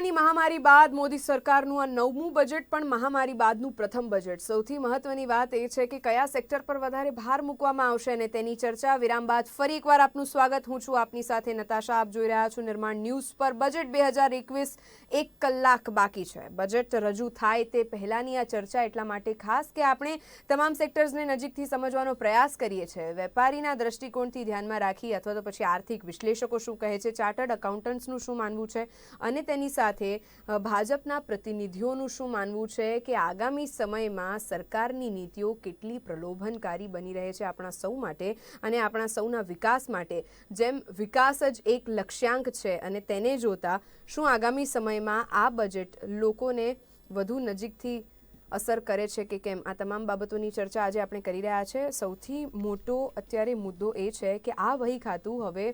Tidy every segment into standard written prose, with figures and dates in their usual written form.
કોરોનાની મહામારી બાદ મોદી સરકારનું આ નવમું બજેટ પણ મહામારી બાદનું પ્રથમ બજેટ. સૌથી મહત્વની વાત એ છે કે કયા સેક્ટર પર વધારે ભાર મૂકવામાં આવશે અને તેની ચર્ચા. વિરામ બાદ ફરી એકવાર આપનું સ્વાગત. હું છું આપની સાથે નતાશા. આપ જોઈ રહ્યા છો નિર્માણ ન્યૂઝ પર. બજેટ 2021 1 કલાક બાકી છે. બજેટ રજૂ થાય તે પહેલાની આ ચર્ચા એટલા માટે ખાસ કે આપણે તમામ સેક્ટર્સને નજીકથી સમજવાનો પ્રયાસ કરીએ છીએ. વેપારીના દ્રષ્ટિકોણથી ધ્યાનમાં રાખી અથવા તો પછી આર્થિક વિશ્લેષકો શું કહે છે, ચાર્ટર્ડ એકાઉન્ટન્ટ્સનું શું માનવું છે અને તેની સાથે ભાજપના પ્રતિનિધિઓનું શું માનવું છે કે આગામી સમયમાં સરકારની નીતિઓ કેટલી પ્રલોભનકારી બની રહે છે આપણા સૌ માટે અને આપણા સૌના વિકાસ માટે. જેમ વિકાસ જ એક લક્ષ્યાંક છે અને તેને જોતા શું આગામી સમયમાં આ બજેટ લોકોને વધુ નજીકથી અસર કરે છે કે કેમ, આ તમામ બાબતોની ચર્ચા આજે આપણે કરી રહ્યા છે. સૌથી મોટો અત્યારે મુદ્દો એ છે કે આ વહી ખાતું હવે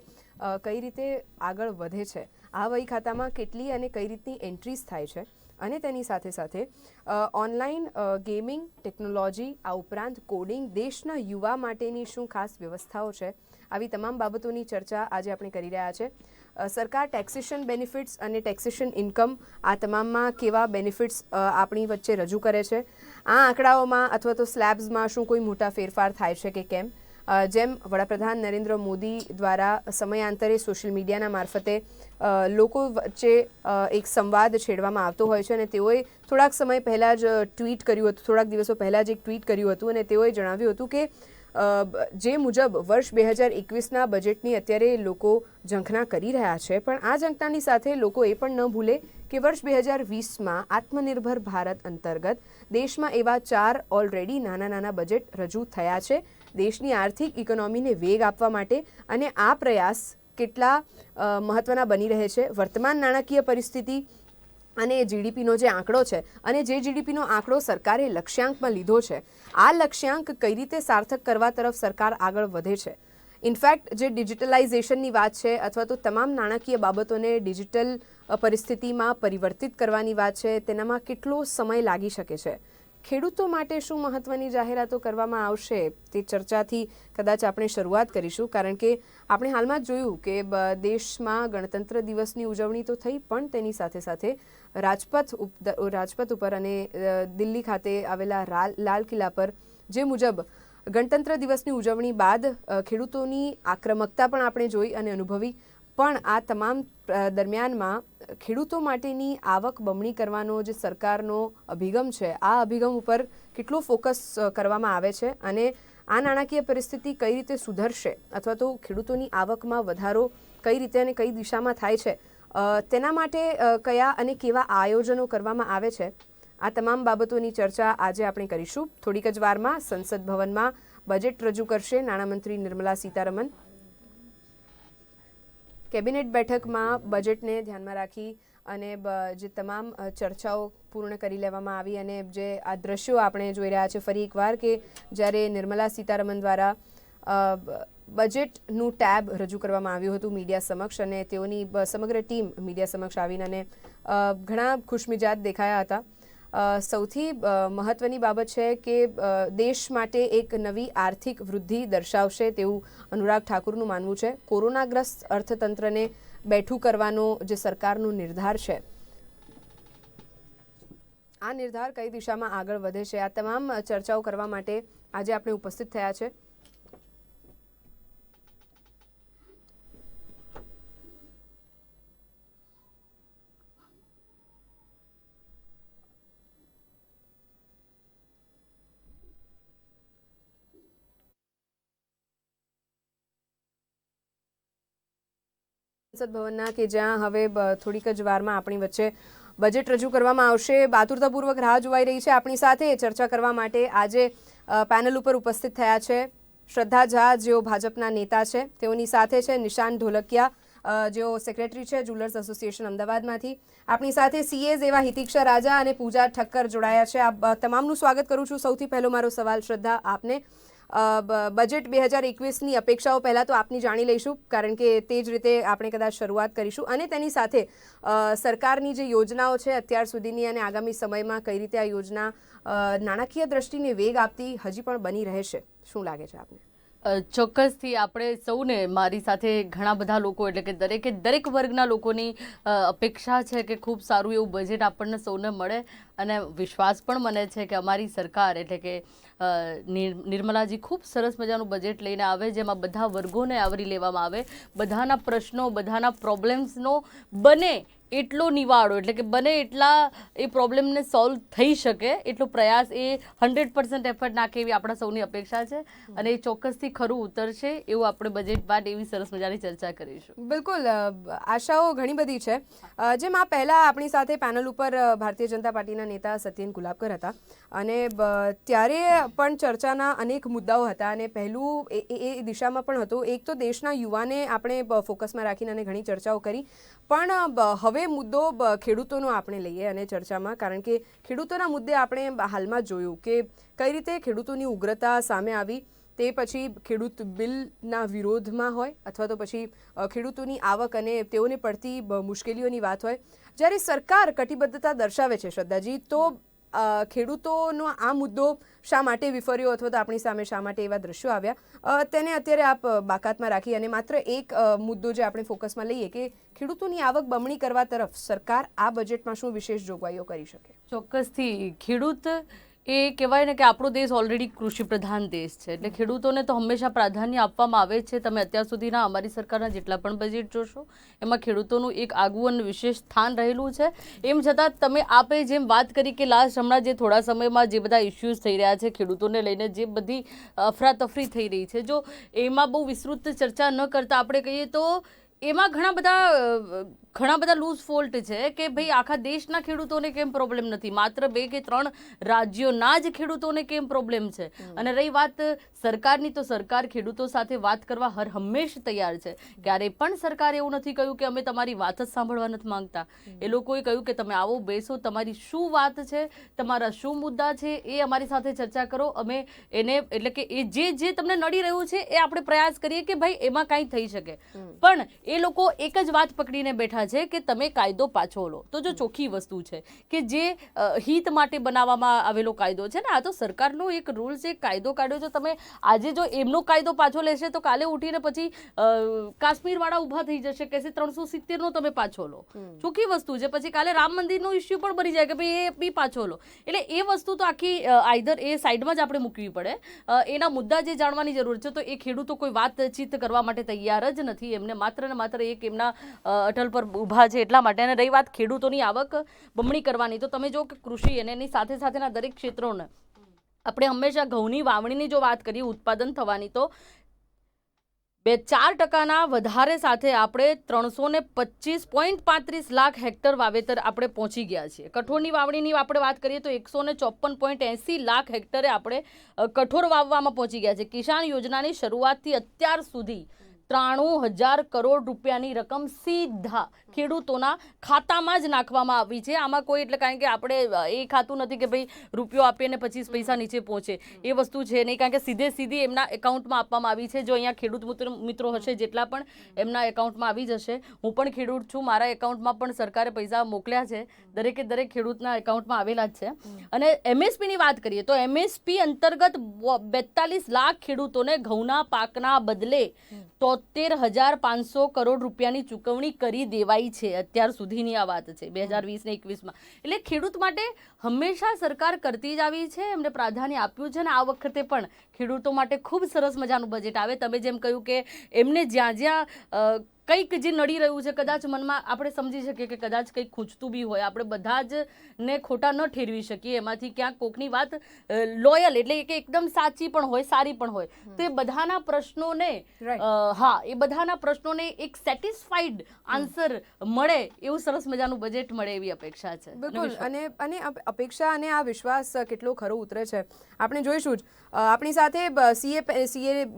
કઈ રીતે આગળ વધે છે, આ વહી ખાતામાં કેટલી અને કઈ રીતની એન્ટ્રીઝ થાય છે અને તેની સાથે સાથે ઓનલાઈન ગેમિંગ, ટેકનોલોજી, આ ઉપરાંત કોડિંગ, દેશના યુવા માટેની શું ખાસ વ્યવસ્થાઓ છે, આવી તમામ બાબતોની ચર્ચા આજે આપણે કરી રહ્યા છે. સરકાર ટેક્સેશન બેનિફિટ્સ અને ટેક્સેશન ઇન્કમ, આ તમામમાં કેવા બેનિફિટ્સ આપણી વચ્ચે રજૂ કરે છે. આ આંકડાઓમાં અથવા તો સ્લેબ્સમાં શું કોઈ મોટા ફેરફાર થાય છે કે કેમ. જેમ વડાપ્રધાન નરેન્દ્ર મોદી દ્વારા સમયાંતરે સોશિયલ મીડિયાના મારફતે લોકો વચ્ચે એક સંવાદ છેડવામાં આવતો હોય છે અને તેઓએ થોડાક સમય પહેલાં જ ટ્વીટ કર્યું હતું, થોડાક દિવસો પહેલાં જ એક ટ્વીટ કર્યું હતું અને તેઓએ જણાવ્યું હતું કે જે મુજબ વર્ષ 2021ના બજેટની અત્યારે લોકો ઝંખના કરી રહ્યા છે, પણ આ ઝંખનાની સાથે લોકો એ પણ ન ભૂલે કે વર્ષ 2020માં આત્મનિર્ભર ભારત અંતર્ગત દેશમાં એવા 4 ઓલરેડી નાના બજેટ રજૂ થયા છે દેશની આર્થિક ઇકોનોમીને વેગ આપવા માટે. અને આ પ્રયાસ કેટલા મહત્ત્વના બની રહે છે વર્તમાન નાણાકીય પરિસ્થિતિ અને જીડીપીનો જે આંકડો છે અને જે જીડીપીનો આંકડો સરકારે લક્ષ્યાંકમાં લીધો છે, આ લક્ષ્યાંક કઈ રીતે સાર્થક કરવા તરફ સરકાર આગળ વધે છે. ઇનફેક્ટ જે ડિજિટલાઇઝેશનની વાત છે અથવા તો તમામ નાણાકીય બાબતોને ડિજિટલ પરિસ્થિતિમાં પરિવર્તિત કરવાની વાત છે, તેનામાં કેટલો સમય લાગી શકે છે. ખેડૂતો માટે શું મહત્ત્વની જાહેરાતો કરવામાં આવશે તે ચર્ચાથી કદાચ આપણે શરૂઆત કરીશું, કારણ કે આપણે હાલમાં જ જોયું કે દેશમાં ગણતંત્ર દિવસની ઉજવણી તો થઈ, પણ તેની સાથે સાથે રાજપથ ઉપર અને દિલ્હી ખાતે આવેલા લાલ કિલ્લા પર જે મુજબ ગણતંત્ર દિવસની ઉજવણી બાદ ખેડૂતોની આક્રમકતા પણ આપણે જોઈ અને અનુભવી. પણ આ તમામ દરમિયાનમાં ખેડૂતો માટેની આવક બમણી કરવાનો જે સરકારનો અભિગમ છે, આ અભિગમ ઉપર કેટલો ફોકસ કરવામાં આવે છે અને આ નાણાકીય પરિસ્થિતિ કઈ રીતે સુધરશે અથવા તો ખેડૂતોની આવકમાં વધારો કઈ રીતે અને કઈ દિશામાં થાય છે, તેના માટે કયા અને કેવા આયોજનો કરવામાં આવે છે, આ તમામ બાબતોની ચર્ચા આજે આપણે કરીશું. થોડીક જ વારમાં સંસદ ભવનમાં બજેટ રજૂ કરશે નાણામંત્રી નિર્મલા સીતારમણ. કેબિનેટ બેઠકમાં બજેટને ધ્યાનમાં રાખી અને જે તમામ ચર્ચાઓ પૂર્ણ કરી લેવામાં આવી અને જે આ દ્રશ્યો આપણે જોઈ રહ્યા છે ફરી એકવાર કે જ્યારે નિર્મલા સીતારમણ દ્વારા બજેટનું ટેબ રજૂ કરવામાં આવ્યું હતું મીડિયા સમક્ષ અને તેઓની સમગ્ર ટીમ મીડિયા સમક્ષ આવીને અને ઘણા ખુશમિજાજ દેખાયા હતા. સૌથી મહત્ત્વની બાબત છે કે દેશ માટે એક નવી આર્થિક વૃદ્ધિ દર્શાવશે તેવું અનુરાગ ઠાકુરનું માનવું છે. કોરોનાગ્રસ્ત અર્થતંત્રને બેઠું કરવાનો જે સરકારનો નિર્ધાર છે, આ નિર્ધાર કઈ દિશામાં આગળ વધે છે, આ તમામ ચર્ચાઓ કરવા માટે આજે આપણે ઉપસ્થિત થયા છે. સંસદ ભવનના કે જ્યાં હવે થોડીક જ વારમાં આપણી વચ્ચે બજેટ રજૂ કરવામાં આવશે. આતુરતાપૂર્વક રાહ જોવાઈ રહી છે. આપણી સાથે ચર્ચા કરવા માટે આજે પેનલ ઉપર ઉપસ્થિત થયા છે શ્રદ્ધા ઝા, જેઓ ભાજપના નેતા છે. તેઓની સાથે છે નિશાન ઢોલકિયા, જેઓ સેક્રેટરી છે જ્વેલર્સ એસોસિએશન અમદાવાદમાંથી. આપણી સાથે સીએઝ એવા હિતિક્ષા રાજા અને પૂજા ઠક્કર જોડાયા છે. આ તમામનું સ્વાગત કરું છું. સૌથી પહેલો મારો સવાલ શ્રદ્ધા આપને, બજેટ 2021ની અપેક્ષાઓ પહેલાં તો આપની જાણી લઈશું, કારણ કે તે જ રીતે આપણે કદાચ શરૂઆત કરીશું અને તેની સાથે સરકારની જે યોજનાઓ છે અત્યાર સુધીની અને આગામી સમયમાં કઈ રીતે આ યોજના નાણાકીય દ્રષ્ટિને વેગ આપતી હજી પણ બની રહેશે, શું લાગે છે આપને? ચોક્કસથી આપણે સૌને, મારી સાથે ઘણા બધા લોકો એટલે કે દરેક વર્ગના લોકોની અપેક્ષા છે કે ખૂબ સારું એવું બજેટ આપણને સૌને મળે અને વિશ્વાસ પણ મને છે કે અમારી સરકાર એટલે કે નિર્મલાજી ખૂબ સરસ મજાનું બજેટ લઈને આવે જેમાં બધા વર્ગોને આવરી લેવામાં આવે, બધાના પ્રશ્નો, બધાના પ્રોબ્લેમ્સનો બને એટલો નિવાડો એટલે કે બને એટલા એ પ્રોબ્લેમને સોલ્વ થઈ શકે એટલો પ્રયાસ એ 100% એફર્ટ નાખે એવી આપણા સૌની અપેક્ષા છે અને એ ચોક્કસથી ખરું ઉતરશે એવું આપણે બજેટ બાદ એવી સરસ મજાની ચર્ચા કરીશું. બિલકુલ, આશાઓ ઘણી બધી છે. જેમ આ પહેલાં આપણી સાથે પેનલ ઉપર ભારતીય જનતા પાર્ટીના નેતા સત્યેન ગુલાબકર હતા અને ત્યારે પણ ચર્ચાના અનેક મુદ્દાઓ હતા અને પહેલું એ દિશામાં પણ હતું. એક તો દેશના યુવાને આપણે ફોકસમાં રાખીને અને ઘણી ચર્ચાઓ કરી, પણ હવે મુદ્દો ખેડૂતોનો આપણે લઈએ અને ચર્ચામાં, કારણ કે ખેડૂતોના મુદ્દે આપણે હાલમાં જોયું કે કઈ રીતે ખેડૂતોની ઉગ્રતા સામે આવી. તે પછી ખેડૂત બિલના વિરોધમાં હોય અથવા તો પછી ખેડૂતોની આવક અને તેઓને પડતી મુશ્કેલીઓની વાત હોય, જ્યારે સરકાર કટિબદ્ધતા દર્શાવે છે શ્રદ્ધાજી, તો ખેડૂતોનો આ મુદ્દો શા માટે વિફર્યો અથવા તો આપણી સામે શા માટે એવા દ્રશ્યો આવ્યા, તેને અત્યારે આપ બાકાતમાં રાખી અને માત્ર એક મુદ્દો જે આપણે ફોકસમાં લઈએ કે ખેડૂતોની આવક બમણી કરવા તરફ સરકાર આ બજેટમાં શું વિશેષ જોગવાઈઓ કરી શકે? ચોક્કસથી ખેડૂત એ કહેવાય ને કે આપણો દેશ ઓલરેડી કૃષિ પ્રધાન દેશ છે એટલે ખેડૂતોને તો હંમેશા પ્રાધાન્ય આપવામાં આવે છે. તમે અત્યાર સુધીના અમારી સરકારના જેટલા પણ બજેટ જોશો એમાં ખેડૂતોનું એક આગવું અને વિશેષ સ્થાન રહેલું છે. એમ છતાં તમે આપે જેમ વાત કરી કે હમણાં જે થોડા સમયમાં જે બધા ઇસ્યુઝ થઈ રહ્યા છે ખેડૂતોને લઈને, જે બધી અફરાતફરી થઈ રહી છે, જો એમાં બહુ વિસ્તૃત ચર્ચા ન કરતા આપણે કહીએ તો એમાં ઘણા બધા લૂઝ ફોલ્ટ છે કે ભાઈ આખા દેશના ખેડૂતોને કેમ પ્રોબ્લેમ નથી, માત્ર 2 કે 3 રાજ્યોના જ ખેડૂતોને કેમ પ્રોબ્લેમ છે. અને રહી વાત સરકારની, તો સરકાર ખેડૂતો સાથે વાત કરવા હંમેશ તૈયાર છે. ક્યારેય પણ સરકારે એવું નથી કહ્યું કે અમે તમારી વાત જ સાંભળવા નથી માંગતા. એ લોકોએ કહ્યું કે તમે આવો, બેસો, તમારી શું વાત છે, તમારા શું મુદ્દા છે એ અમારી સાથે ચર્ચા કરો, અમે એને એટલે કે એ જે તમને નડી રહ્યું છે એ આપણે પ્રયાસ કરીએ કે ભાઈ એમાં કાંઈ થઈ શકે. પણ એ લોકો એક જ વાત પકડીને બેઠા છે કે તમે કાયદો પાછો લો. તો જો ચોખ્ખી વસ્તુ છે કે જે હિત માટે બનાવવામાં આવેલો કાયદો છે ને, આ તો સરકારનો એક રૂલ છે, કાયદો કાઢ્યો છે. તમે આજે જો એમનો કાયદો પાછો લેશે તો કાલે ઉઠીને પછી કાશ્મીરવાળા ઊભા થઈ જશે કે 370નો તમે પાછો લો. ચોખ્ખી વસ્તુ છે. પછી કાલે રામ મંદિરનો ઇસ્યુ પણ બની જાય કે ભાઈ એ બી પાછો લો. એટલે એ વસ્તુ તો આખી આઈધર એ સાઈડમાં જ આપણે મૂકવી પડે. એના મુદ્દા જે જાણવાની જરૂર છે, તો એ ખેડૂતો કોઈ વાતચીત કરવા માટે તૈયાર જ નથી. એમને માત્ર ને માત્ર એક એમના અટલ પર ઊભા છે એટલા માટે. અને રહી વાત ખેડૂતોની આવક બમણી કરવાની, તો તમે જો કે કૃષિ અને એની સાથે સાથેના દરેક ક્ષેત્રોને આપણે હંમેશા ઘઉંની વાવણીની જો વાત કરીએ ઉત્પાદન થવાની, તો 4% વધારે સાથે આપણે 325.35 લાખ હેક્ટર વાવેતર આપણે પહોંચી ગયા છીએ. કઠોળની વાવણીની આપણે વાત કરીએ તો 154.80 લાખ હેક્ટરે આપણે કઠોળ વાવવામાં પહોંચી ગયા છે. કિસાન યોજનાની શરૂઆતથી અત્યાર સુધી 93,000 કરોડ રૂપિયાની રકમ સીધા ખેડૂતોના ખાતામાં જ નાખવામાં આવી છે. આમાં કોઈ એટલે કારણ કે આપણે એ ખાતું નથી કે ભાઈ રૂપિયો આપીએ ને 25 પૈસા નીચે પહોંચે, એ વસ્તુ છે નહીં. કારણ કે સીધી એમના એકાઉન્ટમાં આપવામાં આવી છે. જો અહીંયા ખેડૂત મિત્રો હશે જેટલા પણ, એમના એકાઉન્ટમાં આવી જશે. હું પણ ખેડૂત છું, મારા એકાઉન્ટમાં પણ સરકારે પૈસા મોકલ્યા છે. દરેક ખેડૂતના એકાઉન્ટમાં આવેલા જ છે. અને એમએસપીની વાત કરીએ તો એમએસપી અંતર્ગત 42 લાખ ખેડૂતોને ઘઉંના પાકના બદલે 73,500 કરોડ રૂપિયાની ચૂકવણી કરી દેવાઈ છે. અત્યાર સુધીની આ વાત છે 2020 ને 21માં. એટલે ખેડૂત માટે હંમેશા સરકાર કરતી જ આવી છે, એમને પ્રાધાન્ય આપ્યું છે. અને આ વખતે પણ ખેડૂતો માટે ખૂબ સરસ મજાનું બજેટ આવે. તમે જેમ કહ્યું કે એમને જ્યાં કંઈક જે નડી રહ્યું છે, કદાચ મનમાં આપણે સમજી શકીએ કે કદાચ કંઈક ખૂંચતું બી હોય, આપણે બધા જ ને ખોટા ન ઠેરવી શકીએ. એમાંથી ક્યાંક કોકની વાત લોયલ એટલે કે એકદમ સાચી પણ હોય, સારી પણ હોય, તો એ બધાના પ્રશ્નોને એ બધાના પ્રશ્નોને એક સેટિસ્ફાઈડ આન્સર મળે એવું સરસ મજાનું બજેટ મળે એવી અપેક્ષા છે. બિલકુલ. અને અપેક્ષા અને આ વિશ્વાસ કેટલો ખરો ઉતરે છે આપણે જોઈશું જ. આપણી સાથે સીએ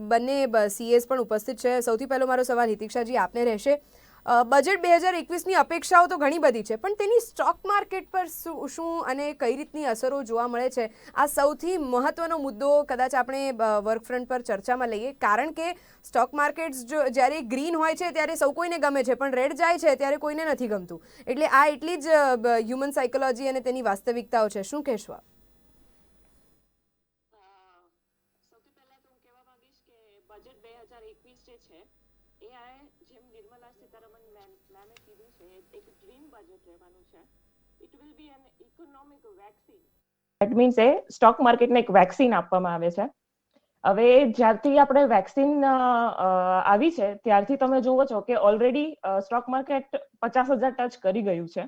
બંને સીએસ પણ ઉપસ્થિત છે. સૌથી પહેલો મારો સવાલ હિતિક્ષાજી આપને રહેશે. બજેટ 2021ની અપેક્ષાઓ તો ઘણી બધી છે, પણ તેની સ્ટોક માર્કેટ પર શું અને કઈ રીતની અસરો જોવા મળે છે, આ સૌથી મહત્વનો મુદ્દો કદાચ આપણે વર્કફ્રન્ટ પર ચર્ચામાં લઈએ. કારણ કે સ્ટોક માર્કેટ્સ જ્યારે ગ્રીન હોય છે ત્યારે સૌ કોઈને ગમે છે, પણ રેડ જાય છે ત્યારે કોઈને નથી ગમતું. એટલે આ એટલી જ હ્યુમન સાયકોલોજી અને તેની વાસ્તવિકતાઓ છે. શું કહેશો આપ? જેમ નિર્મલા સીતારમણ મેમે કીધું છે, એક ડ્રીમ બજેટ રહેવાનું છે. It will be an economic vaccine. That means a stock માર્કેટને એક વેક્સિન આપવામાં આવે છે. હવે જ્યારથી આપણે વેક્સિન આવી છે ત્યારથી તમે જુઓ છો કે ઓલરેડી સ્ટોક માર્કેટ 50,000 ટચ કરી ગયું છે.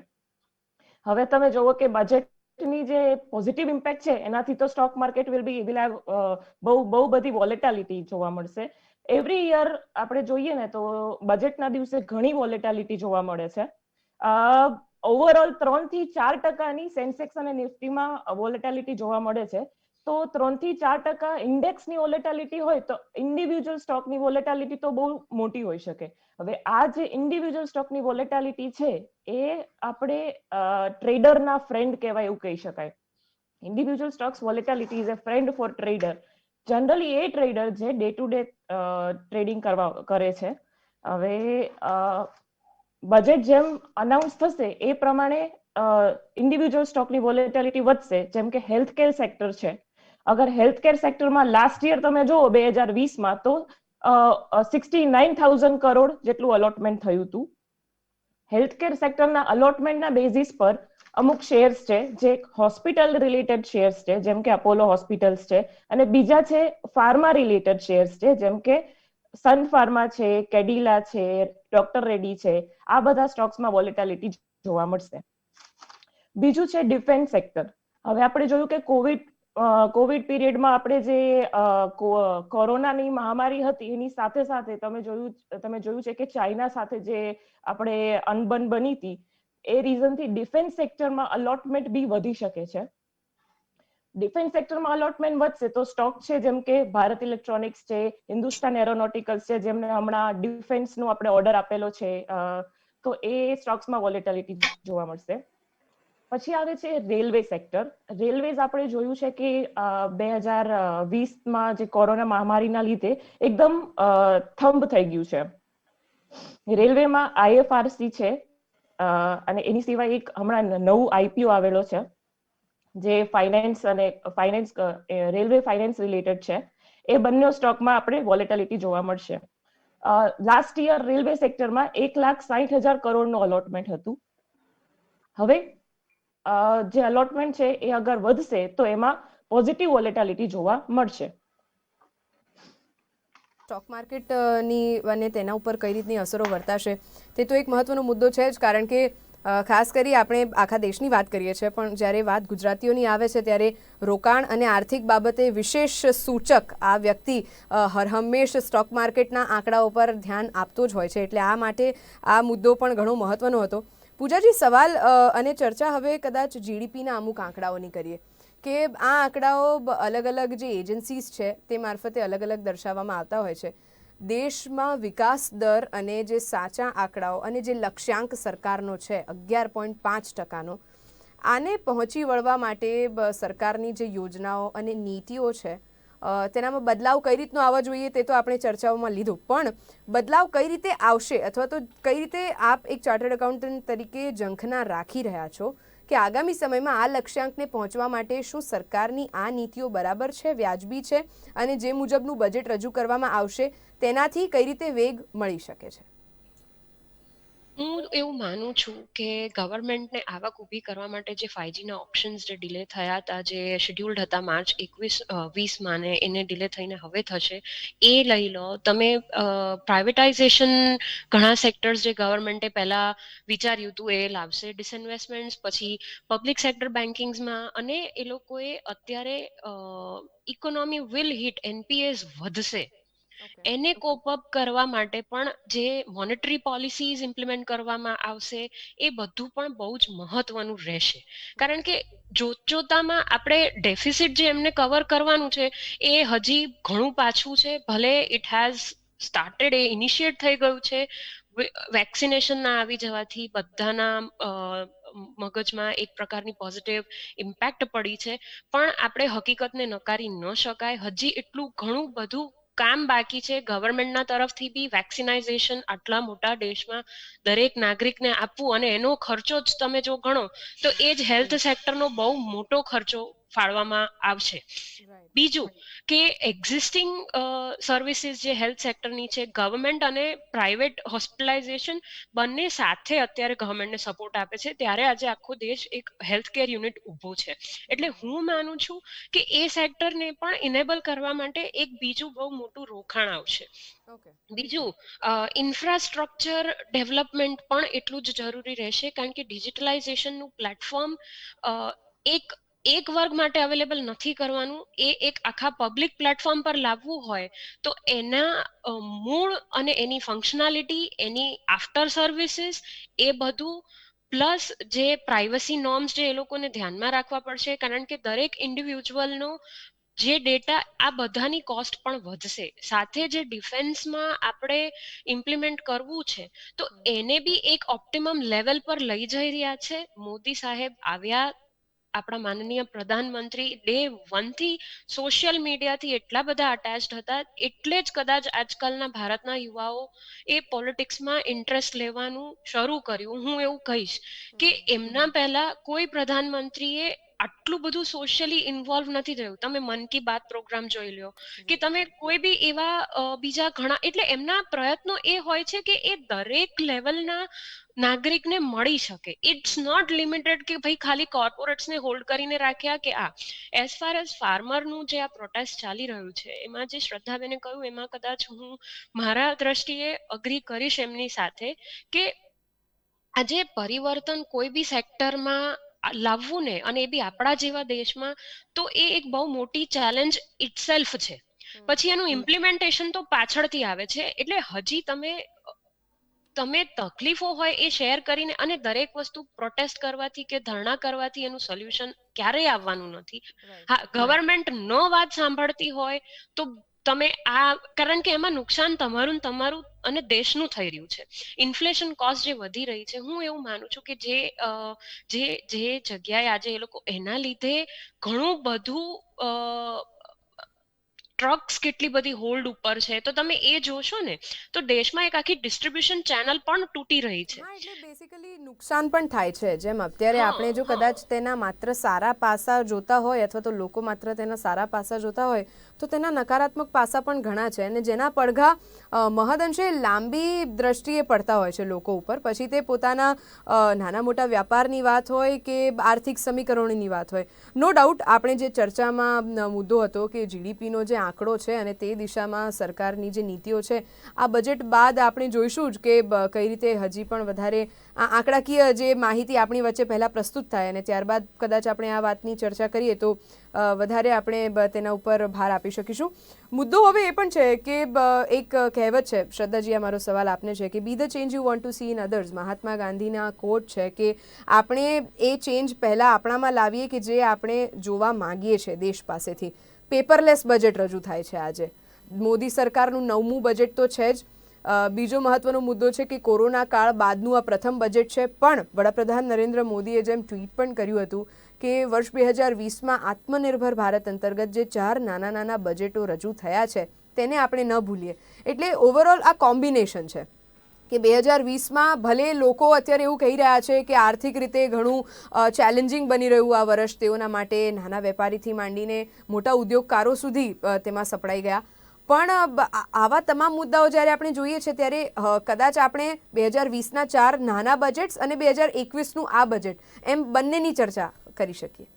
હવે તમે જુઓ કે બજેટની જે પોઝિટિવ ઇમ્પેક્ટ છે એનાથી તો સ્ટોક માર્કેટ વિલ હેવ બહુ બધી વોલેટાલિટી જોવા મળશે. એવરી યર આપણે જોઈએ ને તો બજેટના દિવસે ઘણી વોલેટાલિટી જોવા મળે છે. ઓવરઓલ 3-4% સેન્સેક્સ અને નિફ્ટીમાં વોલેટાલિટી જોવા મળે છે. તો 3-4% ઇન્ડેક્સની વોલેટાલિટી હોય તો ઇન્ડિવિજ્યુઅલ સ્ટોકની વોલેટાલિટી તો બહુ મોટી હોઈ શકે. હવે આ જે ઇન્ડિવિજ્યુઅલ સ્ટોકની વોલેટાલિટી છે એ આપણે ટ્રેડરના ફ્રેન્ડ કહેવાય એવું કહી શકાય. Individual stocks volatility is a friend for trader. Generally એ ટ્રેડર જે ડે ટુ ડે ટ્રેડિંગ કરે છે. હવે બજેટ જેમ અનાઉન્સ થશે એ પ્રમાણે ઇન્ડિવિજ્યુઅલ સ્ટોકની વોલેટાલિટી વધશે. જેમ કે હેલ્થકેર સેક્ટર છે. અગર હેલ્થકેર સેક્ટરમાં લાસ્ટ યર તમે જુઓ 2020માં તો 69,000 કરોડ જેટલું અલોટમેન્ટ થયું હતું. હેલ્થકેર સેક્ટરના અલોટમેન્ટના બેઝિસ પર અમુક શેર્સ છે જે હોસ્પિટલ રિલેટેડ શેર્સ છે, જેમ કે અપોલો હોસ્પિટલ્સ છે, અને બીજા છે ફાર્મા રિલેટેડ શેર્સ છે, જેમ કે સન ફાર્મા છે, કેડિલા છે, ડોક્ટર રેડી છે. આ બધા સ્ટોક્સમાં વોલેટાલિટી જોવા મળશે. બીજું છે ડિફેન્સ સેક્ટર. હવે આપણે જોયું કે કોવિડ પીરિયડમાં આપણે જે કોરોનાની મહામારી હતી એની સાથે સાથે તમે જોયું છે કે ચાઇના સાથે જે આપણે અનબન બની હતી એ રીઝનથી ડિફેન્સ સેક્ટરમાં અલોટમેન્ટ બી વધી શકે છે. ડિફેન્સ સેક્ટરમાં અલોટમેન્ટ વધશે તો સ્ટોક છે જેમ કે ભારત ઇલેક્ટ્રોનિક્સ છે, હિન્દુસ્તાન એરોનોટિકલ્સ છે, જેમને હમણાં ડિફેન્સનો આપણે ઓર્ડર આપેલો છે, તો એ સ્ટોક્સમાં વોલેટાલિટી જોવા મળશે. પછી આવે છે રેલવે સેક્ટર. રેલવેઝ આપણે જોયું છે કે 2020માં જે કોરોના મહામારીના લીધે એકદમ થંબ થઈ ગયું છે. રેલવેમાં આઈએફઆરસી છે અને એની સિવાય એક હમણાં નવું આઈપીઓ આવેલો છે જે ફાઇનાન્સ રેલવે ફાઇનાન્સ રિલેટેડ છે. એ બંને સ્ટોકમાં આપણે વોલેટાલિટી જોવા મળશે. લાસ્ટ યર રેલવે સેક્ટરમાં 1,60,000 કરોડનું અલોટમેન્ટ હતું. હવે જે અલોટમેન્ટ છે એ અગર વધશે તો એમાં પોઝિટિવ વોલેટાલિટી જોવા મળશે. સ્ટોક માર્કેટની અને તેના ઉપર કઈ રીતની અસરો વર્તાશે તે તો એક મહત્વનો મુદ્દો છે જ, કારણ કે ખાસ કરી આપણે આખા દેશની વાત કરીએ છીએ પણ જ્યારે વાત ગુજરાતીઓની આવે છે ત્યારે રોકાણ અને આર્થિક બાબતે વિશેષ સૂચક આ વ્યક્તિ હરહંમેશ સ્ટોક માર્કેટના આંકડાઓ પર ધ્યાન આપતો જ હોય છે. એટલે આ માટે આ મુદ્દો પણ ઘણો મહત્વનો હતો. પૂજાજી, સવાલ અને ચર્ચા હવે કદાચ જીડીપીના અમુક આંકડાઓની કરીએ કે આ આંકડાઓ અલગ અલગ જે એજન્સીઝ છે તે મારફતે અલગ અલગ દર્શાવવામાં આવતા હોય છે. દેશમાં વિકાસ દર અને જે સાચા આંકડાઓ અને જે લક્ષ્યાંક સરકારનો છે 11.5%નો, આને પહોંચી વળવા માટે સરકારની જે યોજનાઓ અને નીતિઓ છે તેનામાં બદલાવ કઈ રીતનો આવવા જોઈએ તે તો આપણે ચર્ચાઓમાં લીધું, પણ બદલાવ કઈ રીતે આવશે અથવા તો કઈ રીતે આપ એક ચાર્ટર્ડ એકાઉન્ટન્ટ તરીકે ઝંખના રાખી રહ્યા છો કે આગામી સમયમાં આ લક્ષ્યાંકને પહોંચવા માટે શું સરકારની આ નીતિઓ બરાબર છે, વ્યાજબી છે, અને જે મુજબનું બજેટ રજૂ કરવામાં આવશે તેનાથી કઈ રીતે વેગ મળી શકે છે? હું એવું માનું છું કે ગવર્મેન્ટને આવક ઊભી કરવા માટે જે 5Gના ઓપ્શન્સ જે ડિલે થયા હતા, જે શેડ્યુલ્ડ હતા માર્ચ 2020માં ને એને ડિલે થઈને હવે થશે, એ લઈ લો તમે. પ્રાઇવેટાઇઝેશન ઘણા સેક્ટર્સ જે ગવર્મેન્ટે પહેલા વિચાર્યું હતું એ લાવશે, ડિસઇન્વેસ્ટમેન્ટ્સ, પછી પબ્લિક સેક્ટર બેન્કિંગ્સમાં, અને એ લોકોએ અત્યારે ઇકોનોમી વિલ હિટ, એનપીએસ વધશે, એને કોપ અપ કરવા માટે પણ જે મોનેટરી પોલિસીઝ ઇમ્પ્લિમેન્ટ કરવામાં આવશે એ બધું પણ બહુ જ મહત્વનું રહેશે. કારણ કે જોતજોતામાં આપણે ડેફિસિટ જે એમને કવર કરવાનું છે એ હજી ઘણું પાછું છે. ભલે it has started, A initiate થઈ ગયું છે. વેક્સિનેશન ના આવી જવાથી બધાના મગજમાં એક પ્રકારની પોઝિટિવ ઇમ્પેક્ટ પડી છે, પણ આપણે હકીકતને નકારી ન શકાય. હજી એટલું ઘણું બધું કામ બાકી છે ગવર્મેન્ટના તરફથી બી. વેક્સિનાઇઝેશન આટલા મોટા દેશમાં દરેક નાગરિકને આપવું, અને એનો ખર્ચો જ તમે જો ગણો તો એ જ હેલ્થ સેક્ટરનો બહુ મોટો ખર્ચો ફાળવામાં આવશે. બીજું કે એક્ઝિસ્ટિંગ સર્વિસીસ જે હેલ્થ સેક્ટરની છે, ગવર્મેન્ટ અને પ્રાઇવેટ હોસ્પિટલાઇઝેશન બંને સાથે અત્યારે ગવર્મેન્ટને સપોર્ટ આપે છે, ત્યારે આજે આખો દેશ એક હેલ્થ કેર યુનિટ ઊભો છે. એટલે હું માનું છું કે એ સેક્ટરને પણ ઇનેબલ કરવા માટે એક બીજું બહુ મોટું રોકાણ આવશે. બીજું ઇન્ફ્રાસ્ટ્રક્ચર ડેવલપમેન્ટ પણ એટલું જ જરૂરી રહેશે, કારણ કે ડિજિટલાઇઝેશનનું પ્લેટફોર્મ એક એક વર્ગ માટે અવેલેબલ નથી કરવાનું, એ એક આખા પબ્લિક પ્લેટફોર્મ પર લાવવું હોય તો એના મૂળ અને એની ફંક્શનાલિટી, એની આફ્ટર સર્વિસીસ, એ બધું પ્લસ જે પ્રાઇવસી નોર્મ્સ જે એ લોકોને ધ્યાનમાં રાખવા પડશે, કારણ કે દરેક ઇન્ડિવિજ્યુઅલનો જે ડેટા, આ બધાની કોસ્ટ પણ વધશે. સાથે જે ડિફેન્સમાં આપણે ઇમ્પ્લિમેન્ટ કરવું છે તો એને બી એક ઓપ્ટિમમ લેવલ પર લઈ જઈ રહ્યા છે. મોદી સાહેબ આવ્યા, આપણા માનનીય પ્રધાનમંત્રી ડે 1 થી સોશિયલ મીડિયાથી એટલા બધા અટેચ્ડ હતા, એટલે જ કદાચ આજકાલના ભારતના યુવાઓ એ પોલિટિક્સમાં ઇન્ટરેસ્ટ લેવાનું શરૂ કર્યું. હું એવું કહીશ કે એમના પહેલા કોઈ પ્રધાનમંત્રીએ આટલું બધું સોશિયલી ઇન્વોલ્વ નથી થયું. તમે મન કી બાત પ્રોગ્રામ જોઈ લો કે તમે કોઈ બી એવા બીજા ઘણા, એટલે એમના પ્રયત્નો એ હોય છે કે એ દરેક લેવલના નાગરિકને મળી શકે. ઇટ્સ નોટ લિમિટેડ કે ભાઈ ખાલી કોર્પોરેટ્સને હોલ્ડ કરીને રાખ્યા કે આ. એઝ ફાર એઝ ફાર્મરનું જે આ પ્રોટેસ્ટ ચાલી રહ્યું છે, એમાં જે શ્રદ્ધાબેને કહ્યું એમાં કદાચ હું મારા દ્રષ્ટિએ અગ્રી કરીશ એમની સાથે કે આજે પરિવર્તન કોઈ બી સેક્ટરમાં લાવવું ને, અને એ બી આપણા જેવા દેશમાં, તો એ એક બહુ મોટી ચેલેન્જ ઇટસેલ્ફ છે. પછી એનું ઇમ્પ્લિમેન્ટેશન તો પાછળથી આવે છે. એટલે હજી તમે તકલીફો હોય એ શેર કરીને, અને દરેક વસ્તુ પ્રોટેસ્ટ કરવાથી કે ધરણા કરવાથી એનું સોલ્યુશન ક્યારેય આવવાનું નથી. હા, ગવર્મેન્ટ નો વાત સાંભળતી હોય તો તમે આ, કારણ કે એમાં નુકસાન તમારું અને દેશનું થઈ રહ્યું છે. ઇન્ફ્લેશન કોસ્ટ જે વધી રહી છે, હું એવું માનું છું કે જે જગ્યાએ આજે એ લોકો એના લીધે ઘણું બધું ટ્રક્સ કેટલી બધી હોલ્ડ ઉપર છે, તો તમે એ જોશો ને તો દેશમાં એક આખી ડિસ્ટ્રીબ્યુશન ચેનલ પણ તૂટી રહી છે. હા, એટલે બેસિકલી નુકસાન પણ થાય છે. જેમ અત્યારે આપણે જો કદાચ તેના માત્ર સારા પાસા જોતા હોય, અથવા તો લોકો માત્ર તેના સારા પાસા જોતા હોય, તો તેના નકારાત્મક પાસા પણ ઘણા છે, અને જેના પડઘા મહદઅંશે લાંબી દ્રષ્ટિએ પડતા હોય છે લોકો ઉપર. પછી તે પોતાના નાના મોટા વ્યાપારની વાત હોય કે આર્થિક સમીકરણોની વાત હોય. નો ડાઉટ આપણે જે ચર્ચામાં મુદ્દો હતો કે જીડીપીનો જે આંકડો છે અને તે દિશામાં સરકારની જે નીતિઓ છે, આ બજેટ બાદ આપણે જોઈશું જ કે કઈ રીતે હજી પણ વધારે આ આંકડાકીય જે માહિતી આપણી વચ્ચે પહેલાં પ્રસ્તુત થાય, અને ત્યારબાદ કદાચ આપણે આ વાતની ચર્ચા કરીએ તો વધારે આપણે તેના ઉપર ભાર આપી શકીશું. મુદ્દો હવે એ પણ છે કે એક કહેવત છે, શ્રદ્ધાજી, મારો સવાલ આપને છે કે be the change you want to see in others. Mahatma ગાંધીના કોટ છે કે આપણે એ ચેન્જ પહેલાં આપણામાં લાવીએ કે જે આપણે જોવા માંગીએ છીએ દેશ પાસેથી. પેપરલેસ બજેટ રજૂ થાય છે આજે. મોદી સરકારનું 9મું બજેટ તો છે જ. બીજો મહત્વનો મુદ્દો છે કે કોરોના કાળ બાદનું આ પ્રથમ બજેટ છે, પણ વડાપ્રધાન નરેન્દ્ર મોદીએ જેમ ટ્વીટ પણ કર્યું હતું કે વર્ષ 2020માં આત્મનિર્ભર ભારત અંતર્ગત જે 4 નાના બજેટો રજૂ થયા છે તેને આપણે ન ભૂલીએ. એટલે ઓવરઓલ આ કોમ્બિનેશન છે કે 2020માં ભલે લોકો અત્યારે એવું કહી રહ્યા છે કે આર્થિક રીતે ઘણું ચેલેન્જિંગ બની રહ્યું આ વર્ષ તેઓના માટે, નાના વેપારીથી માંડીને મોટા ઉદ્યોગકારો સુધી તેમાં સપડાઈ ગયા. પણ આવા તમામ મુદ્દાઓ જ્યારે આપણે જોઈએ છે ત્યારે કદાચ આપણે 2020ના 4 નાના બજેટ્સ અને 2021નું આ બજેટ, એમ બંનેની ચર્ચા કરી શકીએ.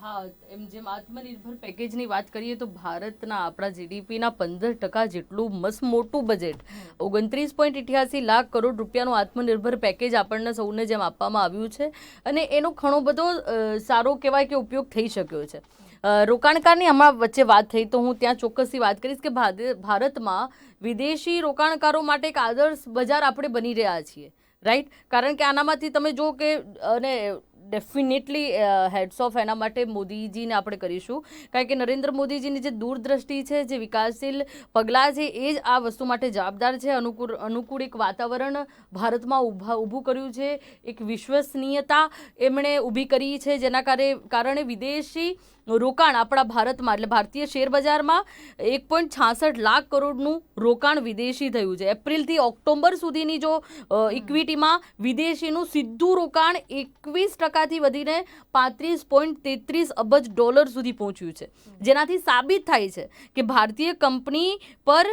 હા, એમ જેમ આત્મનિર્ભર પેકેજની વાત કરીએ તો ભારતના આપણા જીડીપીના 15% જેટલું મસ્ત મોટું બજેટ, 29.88 લાખ કરોડ રૂપિયાનું આત્મનિર્ભર પેકેજ આપણને સૌને જેમ આપવામાં આવ્યું છે, અને એનો ઘણો બધો સારો કહેવાય કે ઉપયોગ થઈ શક્યો છે. રોકાણકારની હમણાં વચ્ચે વાત થઈ તો હું ત્યાં ચોક્કસથી વાત કરીશ કે ભારતમાં વિદેશી રોકાણકારો માટે એક આદર્શ બજાર આપણે બની રહ્યા છીએ, રાઈટ? કારણ કે આનામાંથી તમે જો કે, અને ડેફિનેટલી હેડ્સ ઓફ એના માટે મોદીજીને આપણે કરીશું, કારણ કે નરેન્દ્ર મોદીજીની જે દૂરદ્રષ્ટિ છે, જે વિકાસશીલ પગલાં છે, એ જ આ વસ્તુ માટે જવાબદાર છે. અનુકૂળ એક વાતાવરણ ભારતમાં ઊભું કર્યું છે, એક વિશ્વસનીયતા એમણે ઊભી કરી છે, જેના કારણે વિદેશી રોકાણ આપણા ભારતમાં એટલે ભારતીય શેર બજારમાં 1.66 લાખ કરોડનું રોકાણ વિદેશી થયું છે. એપ્રિલથી ઓક્ટોબર સુધીની જો ઇક્વિટીમાં વિદેશીનું સીધું રોકાણ 21% વધીને 35.33 અબજ ડોલર સુધી પહોંચ્યું છે, જેનાથી સાબિત થાય છે કે ભારતીય કંપની પર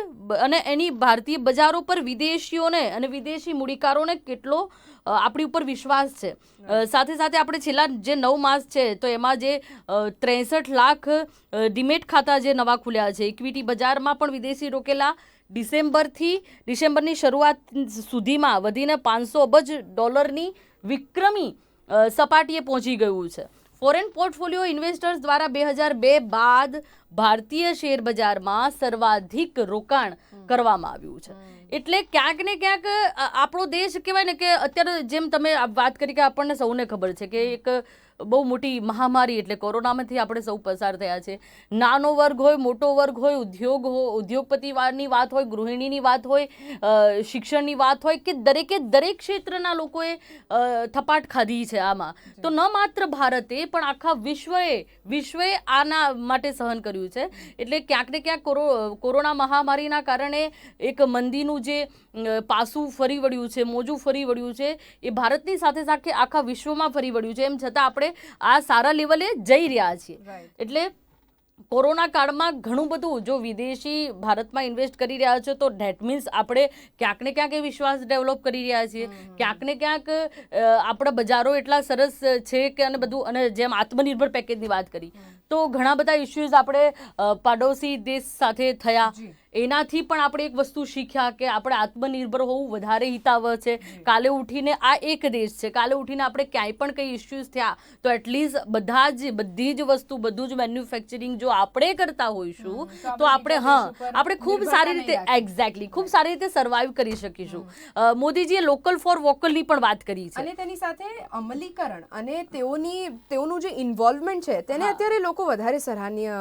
અને એની ભારતીય બજારો પર વિદેશીઓને અને વિદેશી મૂડીકારોને કેટલો આપણી ઉપર વિશ્વાસ છે. સાથે સાથે આપણે છેલ્લા જે 9 માસ છે તો એમાં જે 63 લાખ ડીમેટ ખાતા જે નવા ખુલ્યા છે, ઇક્વિટી બજારમાં પણ વિદેશી રોકેલા ડિસેમ્બરની શરૂઆત સુધીમાં વધીને 500 અબજ ડોલરની વિક્રમી સપાટીએ પહોંચી ગયું છે. ફોરેન પોર્ટફોલિયો ઇન્વેસ્ટર્સ દ્વારા 2002 બાદ ભારતીય શેર બજારમાં સર્વાધિક રોકાણ કરવામાં આવ્યું છે. એટલે ક્યાંક ને ક્યાંક આપણો દેશ કહેવાય ને કે અત્યારે જેમ તમે વાત કરી કે આપણને સૌને ખબર છે કે એક બહુ મોટી મહામારી એટલે કોરોનામાંથી આપણે સૌ પસાર થયા છે. નાનો વર્ગ હોય, મોટો વર્ગ હોય, ઉદ્યોગપતિની વાત હોય, ગૃહિણીની વાત હોય, શિક્ષણની વાત હોય કે દરેક ક્ષેત્રના લોકોએ થપાટ ખાધી છે આમાં. તો ન માત્ર ભારતે પણ આખા વિશ્વએ આના માટે સહન કર્યું છે. એટલે ક્યાંક ને ક્યાંક કોરોના મહામારીના કારણે એક મંદીનું જે પાસું ફરી વળ્યું છે, મોજું ફરી વળ્યું છે, એ ભારતની સાથે સાથે આખા વિશ્વમાં ફરી વળ્યું છે. એમ છતાં આપણે આ સારા લેવલે જઈ રહ્યા છીએ. એટલે કોરોના કાળમાં ઘણું બધું જો વિદેશી ભારતમાં ઇન્વેસ્ટ કરી રહ્યા છે તો ધેટ મીન્સ આપણે ક્યાંક ને ક્યાંક એ વિશ્વાસ ડેવલપ કરી રહ્યા છીએ. ક્યાંક ને ક્યાંક આપણા બજારો એટલા સરસ છે કે અને બધું. અને જેમ આત્મનિર્ભર પેકેજની વાત કરી તો ઘણા બધા ઇશ્યુઝ આપણે પાડોશી દેશ સાથે થયા, એનાથી પણ આપણે એક વસ્તુ શીખ્યા કે આપણે આત્મનિર્ભર હોવું વધારે હિતાવહ છે. કાલે ઉઠીને આ એક દેશ છે, કાલે ઉઠીને આપણે ક્યાંય પણ કંઈ ઇશ્યુઝ થયા તો એટલીસ્ટ બધી જ વસ્તુ, બધું જ મેન્યુફેક્ચરિંગ જો આપણે કરતા હોઈશું તો આપણે ખૂબ સારી રીતે ખૂબ સારી રીતે સર્વાઈવ કરી શકીશું. મોદીજીએ લોકલ ફોર વોકલની પણ વાત કરી છે અને તેની સાથે અમલીકરણ અને તેઓનું જે ઇન્વોલ્વમેન્ટ છે તેને અત્યારે લોકો વધારે સરાહનીય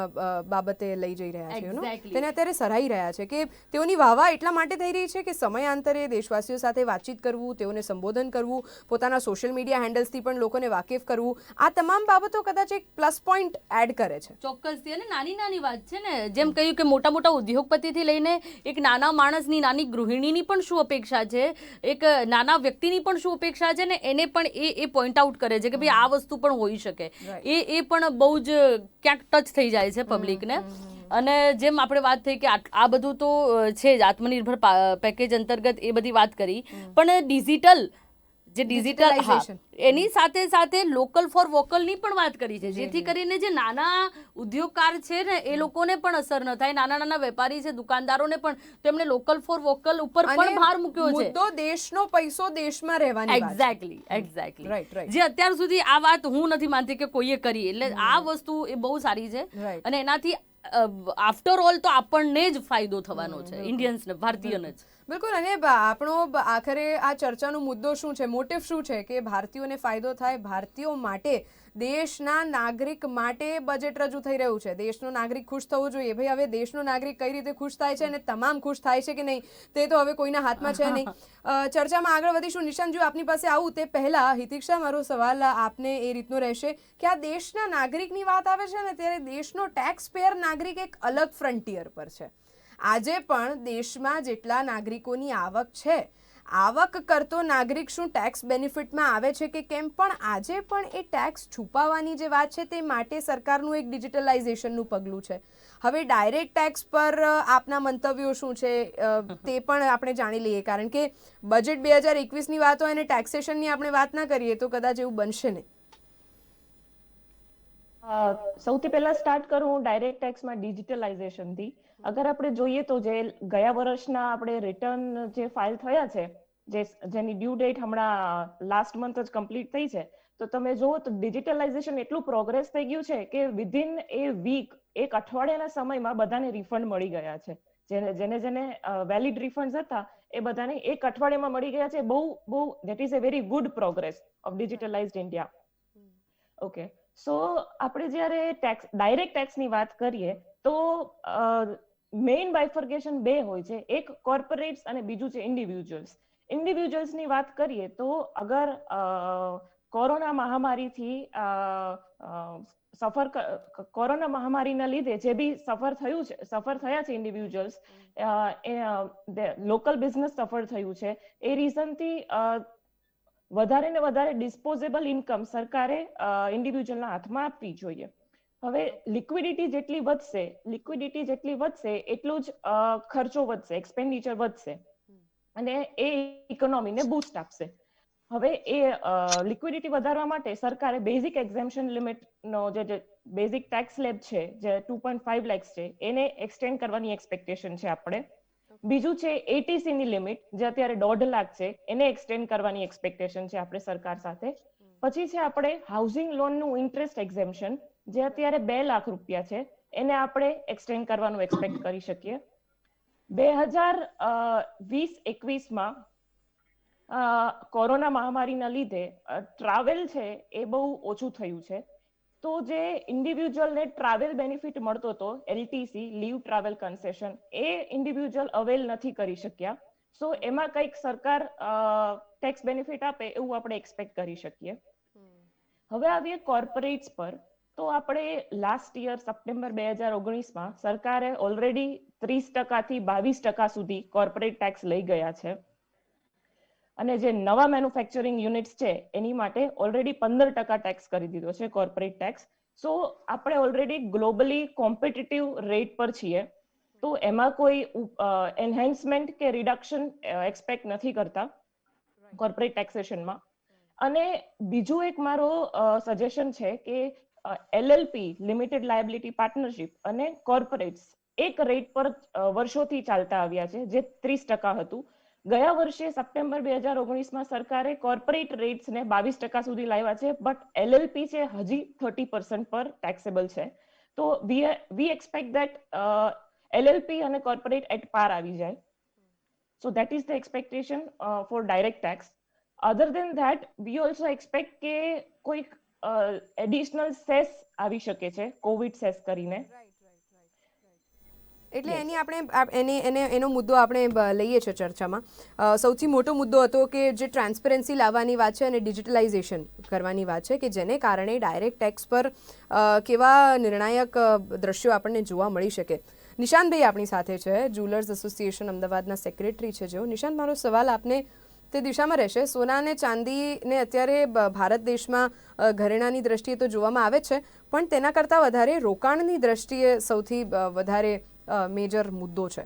બાબતે લઈ જઈ રહ્યા છે. તેને અત્યારે સરાહી રહ્યા છે કે તેઓની વાહવા એટલા માટે થઈ રહી છે કે સમયાંતરે દેશવાસીઓ સાથે વાતચીત કરવું, તેઓને સંબોધન કરવું, પોતાના સોશિયલ મીડિયા હેન્ડલ્સથી પણ લોકોને વાકેફ કરવું, આ તમામ બાબતો કદાચ એક પ્લસ પોઈન્ટ એડ કરે છે. ચોક્કસથી. અને નાની વાત છે ને, જેમ કહ્યું કે મોટા ઉદ્યોગપતિથી લઈને એક નાના માણસની, નાની ગૃહિણીની પણ શું અપેક્ષા છે, એક નાના વ્યક્તિની પણ શું અપેક્ષા છે ને એને પણ એ પોઈન્ટ આઉટ કરે છે કે ભાઈ આ વસ્તુ પણ હોઈ શકે. એ પણ બહુ જ ક્યાંક ટચ થઈ જાય છે પબ્લિકને. અને જેમ આપણે વાત થઈ કે આ બધું તો છે જ, આત્મનિર્ભર પેકેજ અંતર્ગત એ બધી વાત કરી, પણ ડિજિટલ એની સાથે સાથે લોકલ ફોર વોકલની પણ વાત કરી છે, જેથી કરીને જે નાના ઉદ્યોગકાર છે ને એ લોકોને પણ અસર ન થાય, નાના વેપારી છે, દુકાનદારોને પણ, તેમણે લોકલ ફોર વોકલ ઉપર પણ ભાર મૂક્યો છે. મુદ્દો દેશનો પૈસો દેશમાં રહેવાની વાત. એક્ઝેક્ટલી. જે અત્યાર સુધી આ વાત હું નથી માનતી કે કોઈએ કરી, એટલે આ વસ્તુ એ બહુ સારી છે. અને એનાથી આફ્ટર ઓલ તો આપણને જ ફાયદો થવાનો છે, ઇન્ડિયન્સને, ભારતીયોને જ. બિલકુલ. અને આપણો આખરે આ ચર્ચાનો મુદ્દો શું છે, મોટિવ શું છે કે ભારતીયોને ફાયદો થાય, ભારતીયો માટે, દેશના નાગરિક માટે બજેટ રજૂ થઈ રહ્યું છે. દેશનો નાગરિક ખુશ થવો જોઈએ. ભાઈ હવે દેશનો નાગરિક કઈ રીતે ખુશ થાય છે અને તમામ ખુશ થાય છે કે નહીં તે તો હવે કોઈના હાથમાં છે નહીં. ચર્ચામાં આગળ વધીશું. નિશાંત, જો આપની પાસે આવું તે પહેલા હિતિક્ષા, મારો સવાલ આપને એ રીતનો રહેશે કે આ દેશના નાગરિકની વાત આવે છે ને ત્યારે દેશનો ટેક્સ પેયર નાગરિક એક અલગ ફ્રન્ટિયર પર છે. આજે પણ દેશમાં જેટલા નાગરિકોની આવક છે, આવક કરતો નાગરિક શું ટેક્સ બેનિફિટમાં આવે છે કે કેમ, પણ આજે પણ એ ટેક્સ છુપાવવાની જે વાત છે તે માટે સરકારનું એક ડિજિટલાઇઝેશનનું પગલું છે. હવે ડાયરેક્ટ ટેક્સ પર આપના મંતવ્યો શું છે તે પણ આપણે જાણી લઈએ, કારણ કે બજેટ 2021ની વાત હોય અને ટેક્સેશનની આપણે વાત ના કરીએ તો કદાચ એવું બનશે નહીં. સૌથી પહેલા સ્ટાર્ટ કરું ડાયરેક્ટ ટેક્સમાં ડિજિટલાઇઝેશનથી. અગર આપણે જોઈએ તો જે ગયા વર્ષના આપણે રિટર્ન જે ફાઇલ થયા છે, જેની ડ્યુ ડેટ હમણાં લાસ્ટ મંથ જ કમ્પ્લીટ થઈ છે, તો તમે જુઓ તો ડિજિટલાઇઝેશન એટલું પ્રોગ્રેસ થઈ ગયું છે કે વિધિન એ વીક, એક અઠવાડિયાના સમયમાં બધાને રિફંડ મળી ગયા છે. જેને વેલિડ રિફંડ હતા એ બધાને એક અઠવાડિયામાં મળી ગયા છે. બહુ that is a very good progress of digitalized India. Okay, so આપણે જ્યારે ડાયરેક્ટ ટેક્સની વાત કરીએ તો મેઇન બાયફર્કેશન બે હોય છે, એક કોર્પોરેટ્સ અને બીજું છે ઇન્ડિવિજ્યુઅલ્સની વાત કરીએ તો અગર કોરોના મહામારીથી કોરોના મહામારીના લીધે જે બી સફર થયા છે ઇન્ડિવિજ્યુઅલ્સ, લોકલ બિઝનેસ સફર થયું છે, એ રીઝનથી વધારે ને વધારે ડિસ્પોઝેબલ ઇન્કમ સરકારે ઇન્ડિવિજ્યુઅલના હાથમાં આપવી જોઈએ. હવે લિક્વિડિટી જેટલી વધશે એટલું જ ખર્ચો વધશે, એક્સપેન્ડિચર વધશે અને એ ઇકોનોમીને બૂસ્ટ આપશે. હવે એ લિક્વિડિટી વધારવા માટે સરકારે બેઝિક એક્ઝેમ્પશન લિમિટનો જે બેઝિક ટેક્સ સ્લેબ છે, જે 2.5 lakhs છે, એને એક્સટેન્ડ કરવાની એક્સપેક્ટેશન છે આપણે. બીજું છે એટીસી ની લિમિટ, જે અત્યારે 1.5 લાખ છે, એને એક્સટેન્ડ કરવાની એક્સપેક્ટેશન છે આપણે સરકાર સાથે. પછી છે આપણે હાઉસિંગ લોનનું ઇન્ટરેસ્ટ એક્ઝેમ્પશન, જે અત્યારે 2 લાખ રૂપિયા છે, એને આપણે એક્સટેન્ડ કરવાનું એક્સપેક્ટ કરી શકીએ. 2020-21માં કોરોના મહામારીના લીધે ટ્રાવેલ છે એ બહુ ઓછું થયું છે. તો જે ઇન્ડિવિજ્યુઅલને ટ્રાવેલ બેનિફિટ મળતો હતો, LTC, લીવ ટ્રાવેલ કન્સેશન, એ ઇન્ડિવિજ્યુઅલ અવેલ નથી કરી શક્યા. સો એમાં કંઈક સરકાર ટેક્સ બેનિફિટ આપે એવું આપણે એક્સપેક્ટ કરી શકીએ. હવે આવીએ કોર્પોરેટ્સ પર. તો આપણે લાસ્ટ યર સપ્ટેમ્બર 2019માં સરકારે ઓલરેડી 30% થી 22% સુધી કોર્પોરેટ ટેક્સ લઈ ગયા છે. અને જે નવા મેન્યુફેક્ચરિંગ યુનિટ્સ છે એની માટે ઓલરેડી 15% ટેક્સ કરી દીધો છે, કોર્પોરેટ ટેક્સ. સો આપણે ઓલરેડી ગ્લોબલી કોમ્પિટિટિવ રેટ પર છીએ. તો એમાં કોઈ એન્હેન્સમેન્ટ કે રિડક્શન એક્સપેક્ટ નથી કરતા કોર્પોરેટ ટેક્સેશનમાં. અને બીજું એક મારો સજેશન છે કે LLP, લિમિટેડ લાયબિલિટી પાર્ટનરશિપ, અને કોર્પોરેટ્સ એક રેટ પર વર્ષોથી ચાલતા આવ્યા છે, જે 30% હતું. ગયા વર્ષે સપ્ટેમ્બર 2019માં સરકારે કોર્પોરેટ રેટ્સને 22% સુધી લાવ્યા છે, બટ LLP છે હજી 30% પર ટેક્સેબલ છે. તો વી એક્સપેક્ટ ધેટ LLP અને કોર્પોરેટ એટ પાર આવી જાય. So that is the expectation for direct tax. Other than that we also expect કે કોઈ એડિશનલ સેસ આવી શકે છે, કોવિડ સેસ કરીને. એટલે એની આપણે એનો મુદ્દો આપણે લઈએ છીએ ચર્ચામાં. સૌથી મોટો મુદ્દો હતો કે જે ટ્રાન્સપરન્સી લાવવાની વાત છે અને ડિજિટલાઇઝેશન કરવાની વાત છે, કે જેને કારણે ડાયરેક્ટ ટેક્સ પર કેવા નિર્ણાયક દ્રશ્યો આપણને જોવા મળી શકે. નિશાંતભાઈ આપણી સાથે છે, જ્વેલર્સ એસોસિએશન અમદાવાદના સેક્રેટરી છે જેઓ. નિશાંત, મારો સવાલ આપને તે દિશામાં રહેશે. સોના અને ચાંદીને અત્યારે ભારત દેશમાં ઘરેણાની દ્રષ્ટિએ તો જોવામાં આવે છે, પણ તેના કરતાં વધારે રોકાણની દ્રષ્ટિએ સૌથી વધારે મેજર મુદ્દો છે.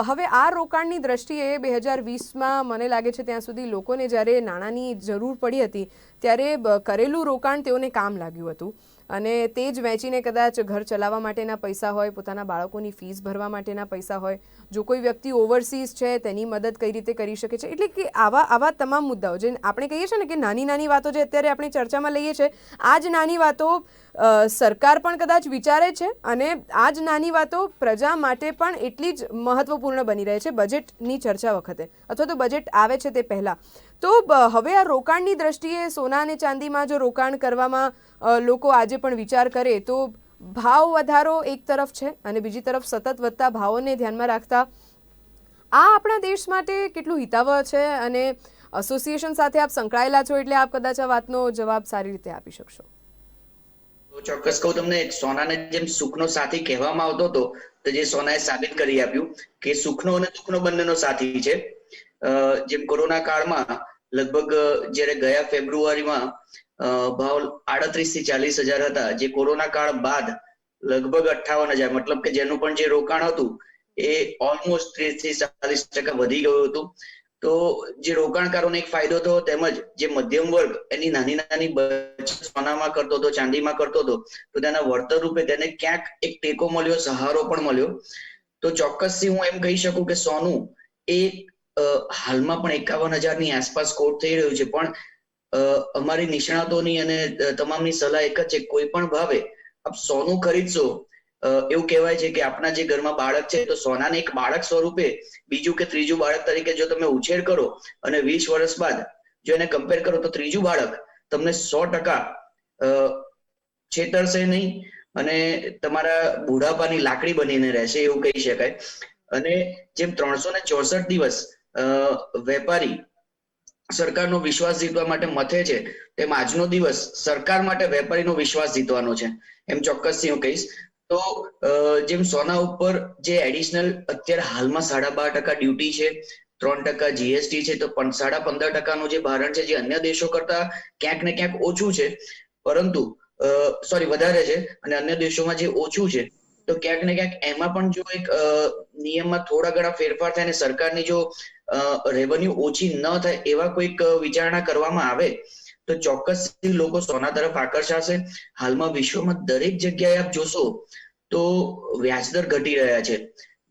હવે આ રોકાણની દ્રષ્ટિએ 2020માં મને લાગે છે ત્યાં સુધી લોકોને જ્યારે નાણાંની જરૂર પડી હતી ત્યારે કરેલું રોકાણ તેઓને કામ લાગ્યું હતું, અને તે જ વેચીને કદાચ ઘર ચલાવવા માટેના પૈસા હોય, પોતાના બાળકોની ફીસ ભરવા માટેના પૈસા હોય, જો કોઈ વ્યક્તિ ઓવરસીઝ છે તેની મદદ કઈ રીતે કરી શકે છે. એટલે કે આવા તમામ મુદ્દાઓ જે આપણે કહીએ છીએ ને કે નાની નાની વાતો જે અત્યારે આપણે ચર્ચામાં લઈએ છીએ, આ જ નાની વાતો સરકાર પણ કદાચ વિચારે છે, અને આ જ નાની વાતો પ્રજા માટે પણ એટલી જ મહત્વપૂર્ણ બની રહે છે બજેટની ચર્ચા વખતે, અથવા તો બજેટ આવે છે તે પહેલાં. તો હવે આ રોકાણની દ્રષ્ટિએ સોના અને ચાંદીમાં જો રોકાણ કરવામાં લોકો આજે પણ વિચાર કરે તો ભાવ વધારો એક તરફ છે, અને બીજી તરફ સતત વધતા ભાવોને ધ્યાનમાં રાખતા આ આપણા દેશ માટે કેટલું હિતાવહ છે. અને એસોસિએશન સાથે આપ સંકળાયેલા છો એટલે આપ કદાચ આ વાતનો જવાબ સારી રીતે આપી શકશો. ચોક્કસ કહું તમને, સોનાને જેમ સુખનો સાથી કહેવામાં આવતો હતો, તો જે સોનાએ સાબિત કરી આપ્યું કે સુખનો અને દુઃખનો બંનેનો સાથી છે. જેમ કોરોના કાળમાં લગભગ જ્યારે ગયા ફેબ્રુઆરીમાં ભાવ 38 થી 40 હજાર હતા, જે કોરોના કાળ બાદ લગભગ 58,000, મતલબ કે જેનું પણ જે રોકાણ હતું એ ઓલમોસ્ટ 30 થી 40% વધી ગયું હતું. તો જે રોકાણકારોને એક ફાયદો થયો, તેમજ જે મધ્યમ વર્ગ એની નાની નાની બચત સોનામાં કરતો હતો, ચાંદીમાં કરતો હતો, તો તેના વળતર રૂપે તેને ક્યાંક એક ટેકો મળ્યો, સહારો પણ મળ્યો. તો ચોક્કસથી હું એમ કહી શકું કે સોનું એ હાલમાં પણ 51,000ની આસપાસ કોટ થઈ રહ્યું છે. પણ અમારી નિષ્ણાતોની અને તમામની સલાહ એક જ છે, કોઈ પણ ભાવે આપ સોનું ખરીદશો, એવું કહેવાય છે કે આપણા જે ઘરમાં બાળક છે તો સોનાને એક બાળક સ્વરૂપે બીજું કે ત્રીજું બાળક તરીકે જો તમે ઉછેર કરો અને 20 વર્ષ બાદ જો એને કમ્પેર કરો તો ત્રીજું બાળક તમને 100% છેતરશે નહીં અને તમારા બુઢાપાની લાકડી બનીને રહેશે, એવું કહી શકાય. અને જેમ 364 દિવસ વેપારી સરકારનો વિશ્વાસ જીતવા માટે મથે છે, તેમ આજનો દિવસ સરકાર માટે વેપારીનો વિશ્વાસ જીતવાનો છે, એમ ચોક્કસથી હું કહીશ. તો જેમ સોના ઉપર જે એડિશનલ અત્યારે હાલમાં 12.5% ડ્યુટી છે, 3% જીએસટી છે, તો 15.5%નું જે ભારણ છે, જે અન્ય દેશો કરતા ક્યાંક ને ક્યાંક ઓછું છે, પરંતુ વધારે છે, અને અન્ય દેશોમાં જે ઓછું છે, તો ક્યાંક ને ક્યાંક એમાં પણ જો એક નિયમમાં થોડા ઘણા ફેરફાર થાય અને સરકારની જો રેવન્યુ ઓછી ન થાય એવા કોઈક વિચારણા કરવામાં આવે તો ચોક્કસ લોકો સોના તરફ આકર્ષાશે. હાલમાં વિશ્વમાં દરેક જગ્યાએ આપ જોશો તો વ્યાજદર ઘટી રહ્યા છે,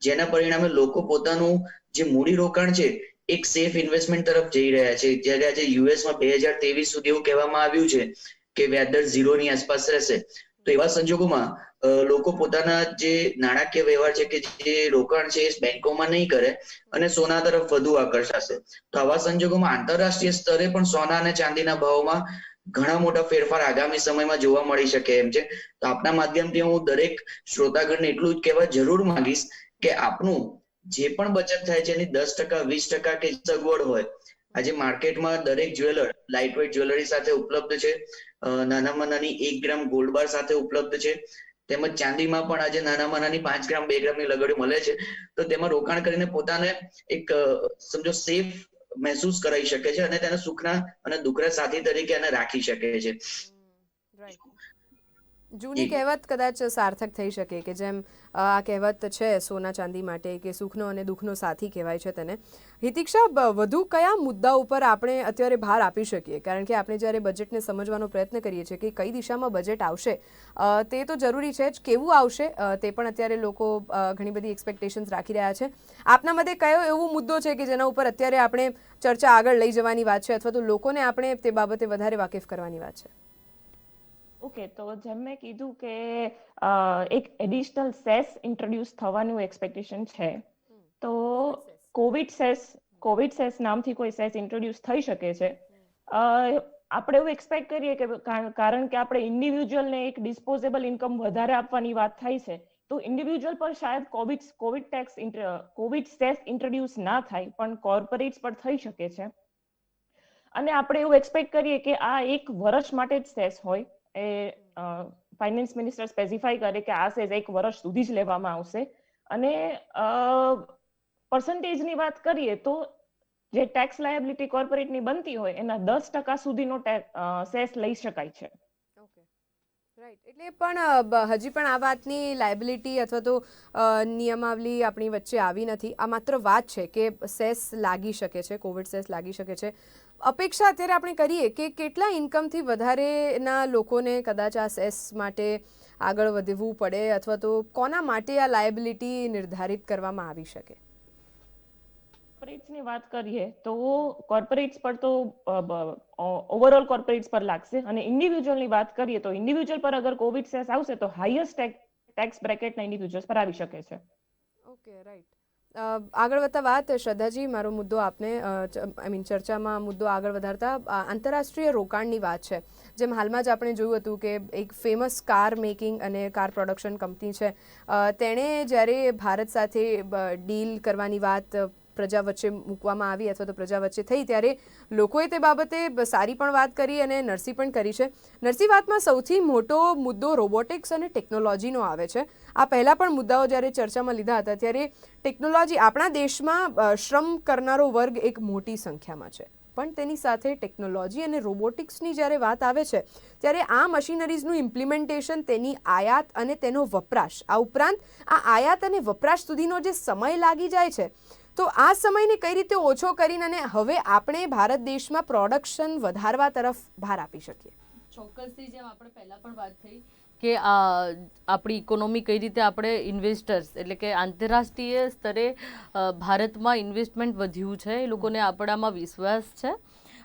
જેના પરિણામે લોકો પોતાનું જે મૂડી રોકાણ છે એક સેફ ઇન્વેસ્ટમેન્ટ તરફ જઈ રહ્યા છે. જ્યારે આજે યુએસમાં 2023 સુધી એવું કહેવામાં આવ્યું છે કે વ્યાજદર 0ની આસપાસ રહેશે. તો એવા સંજોગોમાં લોકો પોતાના જે નાણાકીય વ્યવહાર છે કે જે રોકાણ છે એ બેંકોમાં નહીં કરે અને સોના તરફ વધુ આકર્ષાશે. તો આવા સંજોગોમાં આંતરરાષ્ટ્રીય સ્તરે પણ સોના અને ચાંદીના ભાવમાં ઘણા મોટા ફેરફાર આગામી સમયમાં જોવા મળી શકે એમ છે. તો આપના માધ્યમથી હું દરેક શ્રોતાગણને એટલું જ કહેવા જરૂર માંગીશ કે આપનું જે પણ બચત થાય છે એની 10%, 20% કે સગવડ હોય, આજે માર્કેટમાં દરેક જ્વેલર લાઇટ વેઇટ જ્વેલરી સાથે ઉપલબ્ધ છે, નાનામાં નાની 1 ગ્રામ ગોલ્ડ બાર સાથે ઉપલબ્ધ છે, તેમજ ચાંદીમાં પણ આજે નાનામાં નાની 5 ગ્રામ 2 ગ્રામની લગડીઓ મળે છે. તો તેમાં રોકાણ કરીને પોતાને એક સમજો સેફ મહેસૂસ કરાવી શકે છે અને તેને સુખના અને દુઃખના સાથી તરીકે એને રાખી શકે છે. જૂની કહેવત કદાચ સાર્થક થઈ શકે કે જેમ આ કહેવત છે સોના ચાંદી માટે કે સુખનો અને દુઃખનો સાથી કહેવાય છે તેને. હિતિક્ષા, વધુ કયા મુદ્દા ઉપર આપણે અત્યારે ભાર આપી શકીએ? કારણ કે આપણે જ્યારે બજેટને સમજવાનો પ્રયત્ન કરીએ છીએ કે કઈ દિશામાં બજેટ આવશે, તે તો જરૂરી છે જ, કેવું આવશે તે પણ અત્યારે લોકો ઘણી બધી એક્સપેક્ટેશન્સ રાખી રહ્યા છે. આપના મતે કયો એવો મુદ્દો છે કે જેના ઉપર અત્યારે આપણે ચર્ચા આગળ લઈ જવાની વાત છે અથવા તો લોકોને આપણે તે બાબતે વધારે વાકેફ કરવાની વાત છે? ઓકે, તો જેમ મેં કીધું કે એક એડિશનલ સેસ ઇન્ટ્રોડ્યુસ થવાનું એક્સપેક્ટેશન છે. તો કોવિડ સેસ નામથી કોઈ સેસ ઇન્ટ્રોડ્યુસ થઈ શકે છે. આપણે એવું એક્સપેક્ટ કરીએ કે કારણ કે આપણે ઇન્ડિવિજ્યુઅલને એક ડિસ્પોઝેબલ ઇન્કમ વધારે આપવાની વાત થાય છે, તો ઇન્ડિવિજ્યુઅલ પર શાયદ કોવિડ સેસ ઇન્ટ્રોડ્યુસ ના થાય, પણ કોર્પોરેટ્સ પર થઈ શકે છે. અને આપણે એવું એક્સપેક્ટ કરીએ કે આ 1 વર્ષ માટે જ સેસ હોય. એ ફાઇનાન્સ મિનિસ્ટર સ્પેસિફાઈ કરે કે આ સેસ 1 વર્ષ સુધી જ લેવામાં આવશે. અને પર્સન્ટેજની વાત કરીએ તો જે ટેક્સ લાયબિલિટી કોર્પોરેટની બનતી હોય એના 10% સુધીનો સેસ લઈ શકાય છે. રાઈટ, એટલે પણ હજી પણ આ વાતની લાયબિલિટી અથવા તો નિયમાવલી આપણી વચ્ચે આવી નથી. આ માત્ર વાત છે કે સેસ લાગી શકે છે, કોવિડ સેસ લાગી શકે છે. અપેક્ષા અત્યારે આપણે કરીએ કે કેટલા ઇન્કમથી વધારેના લોકોને કદાચ આ સેસ માટે આગળ વધવું પડે અથવા તો કોના માટે આ લાયબિલિટી નિર્ધારિત કરવામાં આવી શકે? કોર્પોરેટ્સની વાત કરીએ તો કોર્પોરેટ્સ પર તો ઓવરઓલ કોર્પોરેટ્સ પર લાગશે, અને ઇન્ડિવિજ્યુઅલની વાત કરીએ તો ઇન્ડિવિજ્યુઅલ પર અગર કોવિડ સેસ આવશે તો હાઈએસ્ટ ટેક્સ બ્રેકેટના ઇન્ડિવિજ્યુઅલ્સ પર આવી શકે છે. Okay, right. આગળ વધતા વાત, શ્રદ્ધાજી, મારો મુદ્દો આપને ચર્ચામાં મુદ્દો આગળ વધારતા આંતરરાષ્ટ્રીય રોકાણની વાત છે. જેમ હાલમાં જ આપણે જોયું હતું કે એક ફેમસ કાર મેકિંગ અને કાર પ્રોડક્શન કંપની છે, તેણે જ્યારે ભારત સાથે ડીલ કરવાની વાત પ્રજા વચ્ચે મૂકવામાં આવી અથવા તો પ્રજા વચ્ચે થઈ ત્યારે લોકોએ તે બાબતે સારી પણ વાત કરી અને નરસી પણ કરી છે. નરસી વાતમાં સૌથી મોટો મુદ્દો રોબોટિક્સ અને ટેકનોલોજીનો આવે છે. આ પહેલાં પણ મુદ્દાઓ જ્યારે ચર્ચામાં લીધા હતા ત્યારે ટેકનોલોજી, આપણા દેશમાં શ્રમ કરનારો વર્ગ એક મોટી સંખ્યામાં છે, પણ તેની સાથે ટેકનોલોજી અને રોબોટિક્સની જ્યારે વાત આવે છે ત્યારે આ મશીનરીઝનું ઇમ્પ્લિમેન્ટેશન, તેની આયાત અને તેનો વપરાશ, આ ઉપરાંત આ આયાત અને વપરાશ સુધીનો જે સમય લાગી જાય છે, તો આ સમયને કઈ રીતે ઓછો કરીને અને હવે આપણે ભારત દેશમાં પ્રોડક્શન વધારવા તરફ ભાર આપી શકીએ? ચોક્કસથી, જેમ આપણે પહેલાં પણ વાત થઈ કે આપણી ઇકોનોમી કઈ રીતે આપણે ઇન્વેસ્ટર્સ એટલે કે આંતરરાષ્ટ્રીય સ્તરે ભારતમાં ઇન્વેસ્ટમેન્ટ વધ્યું છે, એ લોકોને આપણામાં વિશ્વાસ છે.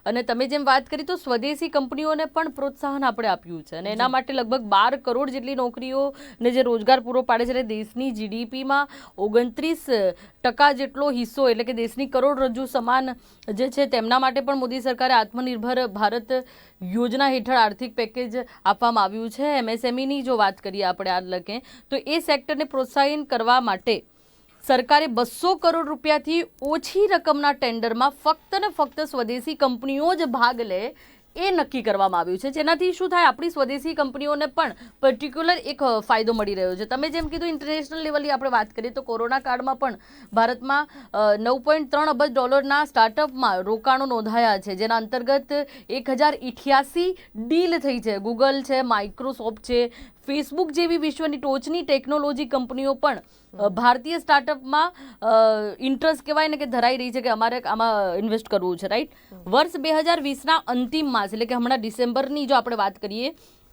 અને તમે જેમ વાત કરી તો સ્વદેશી કંપનીઓને પણ પ્રોત્સાહન આપણે આપ્યું છે અને એના માટે લગભગ 12 કરોડ જેટલી નોકરીઓને જે રોજગાર પૂરો પાડે છે. એટલે દેશની જીડીપીમાં 29% જેટલો હિસ્સો, એટલે કે દેશની કરોડરજ્જુ સમાન જે છે, તેમના માટે પણ મોદી સરકારે આત્મનિર્ભર ભારત યોજના હેઠળ આર્થિક પેકેજ આપવામાં આવ્યું છે. એમએસએમઈની જો વાત કરીએ આપણે આ લગે તો એ સેક્ટરને પ્રોત્સાહન કરવા માટે સરકારે 200 કરોડ રૂપિયાથી ઓછી રકમના ટેન્ડરમાં ફક્ત ને ફક્ત સ્વદેશી કંપનીઓ જ ભાગ લે એ નક્કી કરવામાં આવ્યું છે, જેનાથી શું થાય, આપણી સ્વદેશી કંપનીઓને પણ પર્ટિક્યુલર એક ફાયદો મળી રહ્યો છે. તમે જેમ કીધું ઇન્ટરનેશનલ લેવલની આપણે વાત કરીએ તો કોરોના કાળમાં પણ ભારતમાં 9.3 અબજ ડોલરના સ્ટાર્ટઅપમાં રોકાણો નોંધાયા છે, જેના અંતર્ગત 1088 ડીલ થઈ છે. ગૂગલ છે, માઇક્રોસોફ્ટ છે, ફેસબુક જેવી વિશ્વની ટોચની ટેકનોલોજી કંપનીઓ પણ ભારતીય સ્ટાર્ટઅપમાં ઇન્ટરેસ્ટ કહેવાય ને કે ધરાઈ રહી છે કે અમારે આમાં ઇન્વેસ્ટ કરવું છે, રાઈટ. વર્ષ 2020ના અંતિમ માસ એટલે કે હમણાં ડિસેમ્બરની જો આપણે વાત કરીએ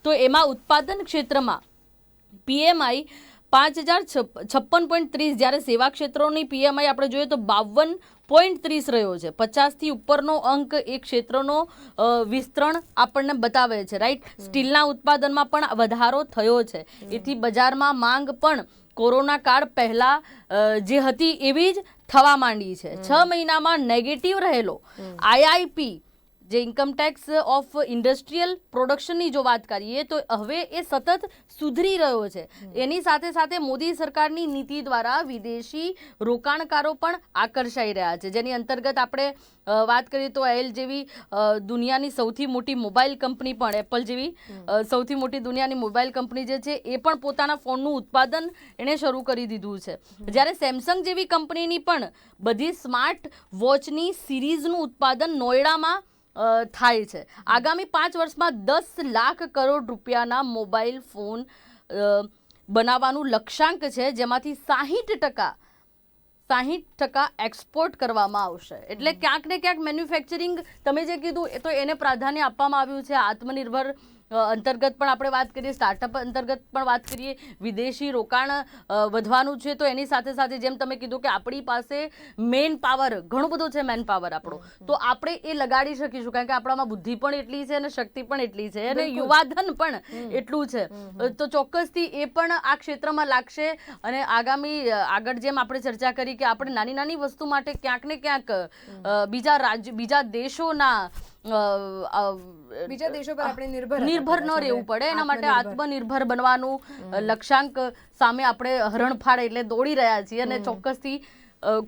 તો એમાં ઉત્પાદન ક્ષેત્રમાં પીએમઆઈ 5056.30, જ્યારે સેવા ક્ષેત્રોની પીએમઆઈ આપણે જોઈએ તો 52.30 રહ્યો છે. 50થી ઉપરનો અંક એ ક્ષેત્રનો વિસ્તરણ આપણને બતાવે છે, રાઈટ. સ્ટીલના ઉત્પાદનમાં પણ વધારો થયો છે, એથી બજારમાં માંગ પણ કોરોના કાળ પહેલા જે હતી એવી જ થવા માંડી છે. 6 મહિનામાં નેગેટિવ રહેલો આઈઆઈપી જે ઇન્કમટેક્સ ઓફ ઇન્ડસ્ટ્રીયલ પ્રોડક્શનની જો વાત કરીએ તો હવે એ સતત સુધરી રહ્યો છે. એની સાથે સાથે મોદી સરકારની નીતિ દ્વારા વિદેશી રોકાણકારો પણ આકર્ષાઈ રહ્યા છે, જેની અંતર્ગત આપણે વાત કરીએ તો એલ જેવી દુનિયાની સૌથી મોટી મોબાઈલ કંપની પણ, એપલ જેવી સૌથી મોટી દુનિયાની મોબાઈલ કંપની જે છે એ પણ પોતાના ફોનનું ઉત્પાદન એણે શરૂ કરી દીધું છે. જ્યારે સેમસંગ જેવી કંપનીની પણ બધી સ્માર્ટ વોચની સિરીઝનું ઉત્પાદન નોઈડામાં થાય છે. આગામી 5 વર્ષમાં 10 લાખ કરોડ રૂપિયાના મોબાઈલ ફોન બનાવવાનું લક્ષ્યાંક છે, જેમાંથી 60% એક્સપોર્ટ કરવામાં આવશે. એટલે ક્યાંક ને ક્યાંક મેન્યુફેક્ચરિંગ તમે જે કીધું એ તો એને પ્રાધાન્ય આપવામાં આવ્યું છે. આત્મનિર્ભર અંતર્ગત પણ આપણે વાત કરીએ, સ્ટાર્ટઅપ અંતર્ગત પણ વાત કરીએ, વિદેશી રોકાણ વધવાનું છે, તો એની સાથે સાથે જેમ તમે કીધું કે આપણી પાસે મેન પાવર ઘણો બધો છે, મેન પાવર આપણો, તો આપણે એ લગાડી શકીશું, કારણ કે આપણામાં બુદ્ધિ પણ એટલી છે અને શક્તિ પણ એટલી છે અને યુવાધન પણ એટલું છે. તો ચોક્કસથી એ પણ આ ક્ષેત્રમાં લાગશે. અને આગળ જેમ આપણે ચર્ચા કરી કે આપણે નાની નાની વસ્તુ માટે ક્યાંક ને ક્યાંક બીજા દેશોના પર આપણે નિર્ભર ન રહેવું પડે, એના માટે આત્મનિર્ભર બનવાનું લક્ષ્યાંક સામે આપણે હરણફાળ એટલે દોડી રહ્યા છીએ. અને ચોક્કસથી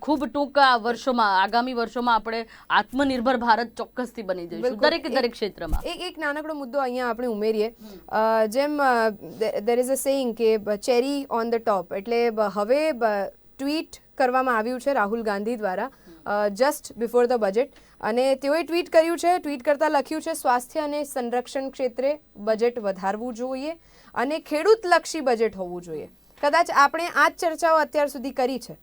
ખૂબ ટૂંકા વર્ષોમાં, આગામી વર્ષોમાં આપણે આત્મનિર્ભર ભારત ચોક્કસથી બની જઈશું દરેક ક્ષેત્રમાં. એક નાનકડો મુદ્દો અહીંયા આપણે ઉમેરીએ, જેમ દેર ઇઝ અ સેઇંગ કે ચેરી ઓન ધ ટોપ, એટલે હવે ટ્વીટ કરવામાં આવ્યું છે રાહુલ ગાંધી દ્વારા જસ્ટ બિફોર ધ બજેટ, અને તેઓએ ટ્વીટ કર્યું છે. ટ્વીટ કરતાં લખ્યું છે, સ્વાસ્થ્ય અને સંરક્ષણ ક્ષેત્રે બજેટ વધારવું જોઈએ અને ખેડૂતલક્ષી બજેટ હોવું જોઈએ. કદાચ આપણે આ જ ચર્ચાઓ અત્યાર સુધી કરી છે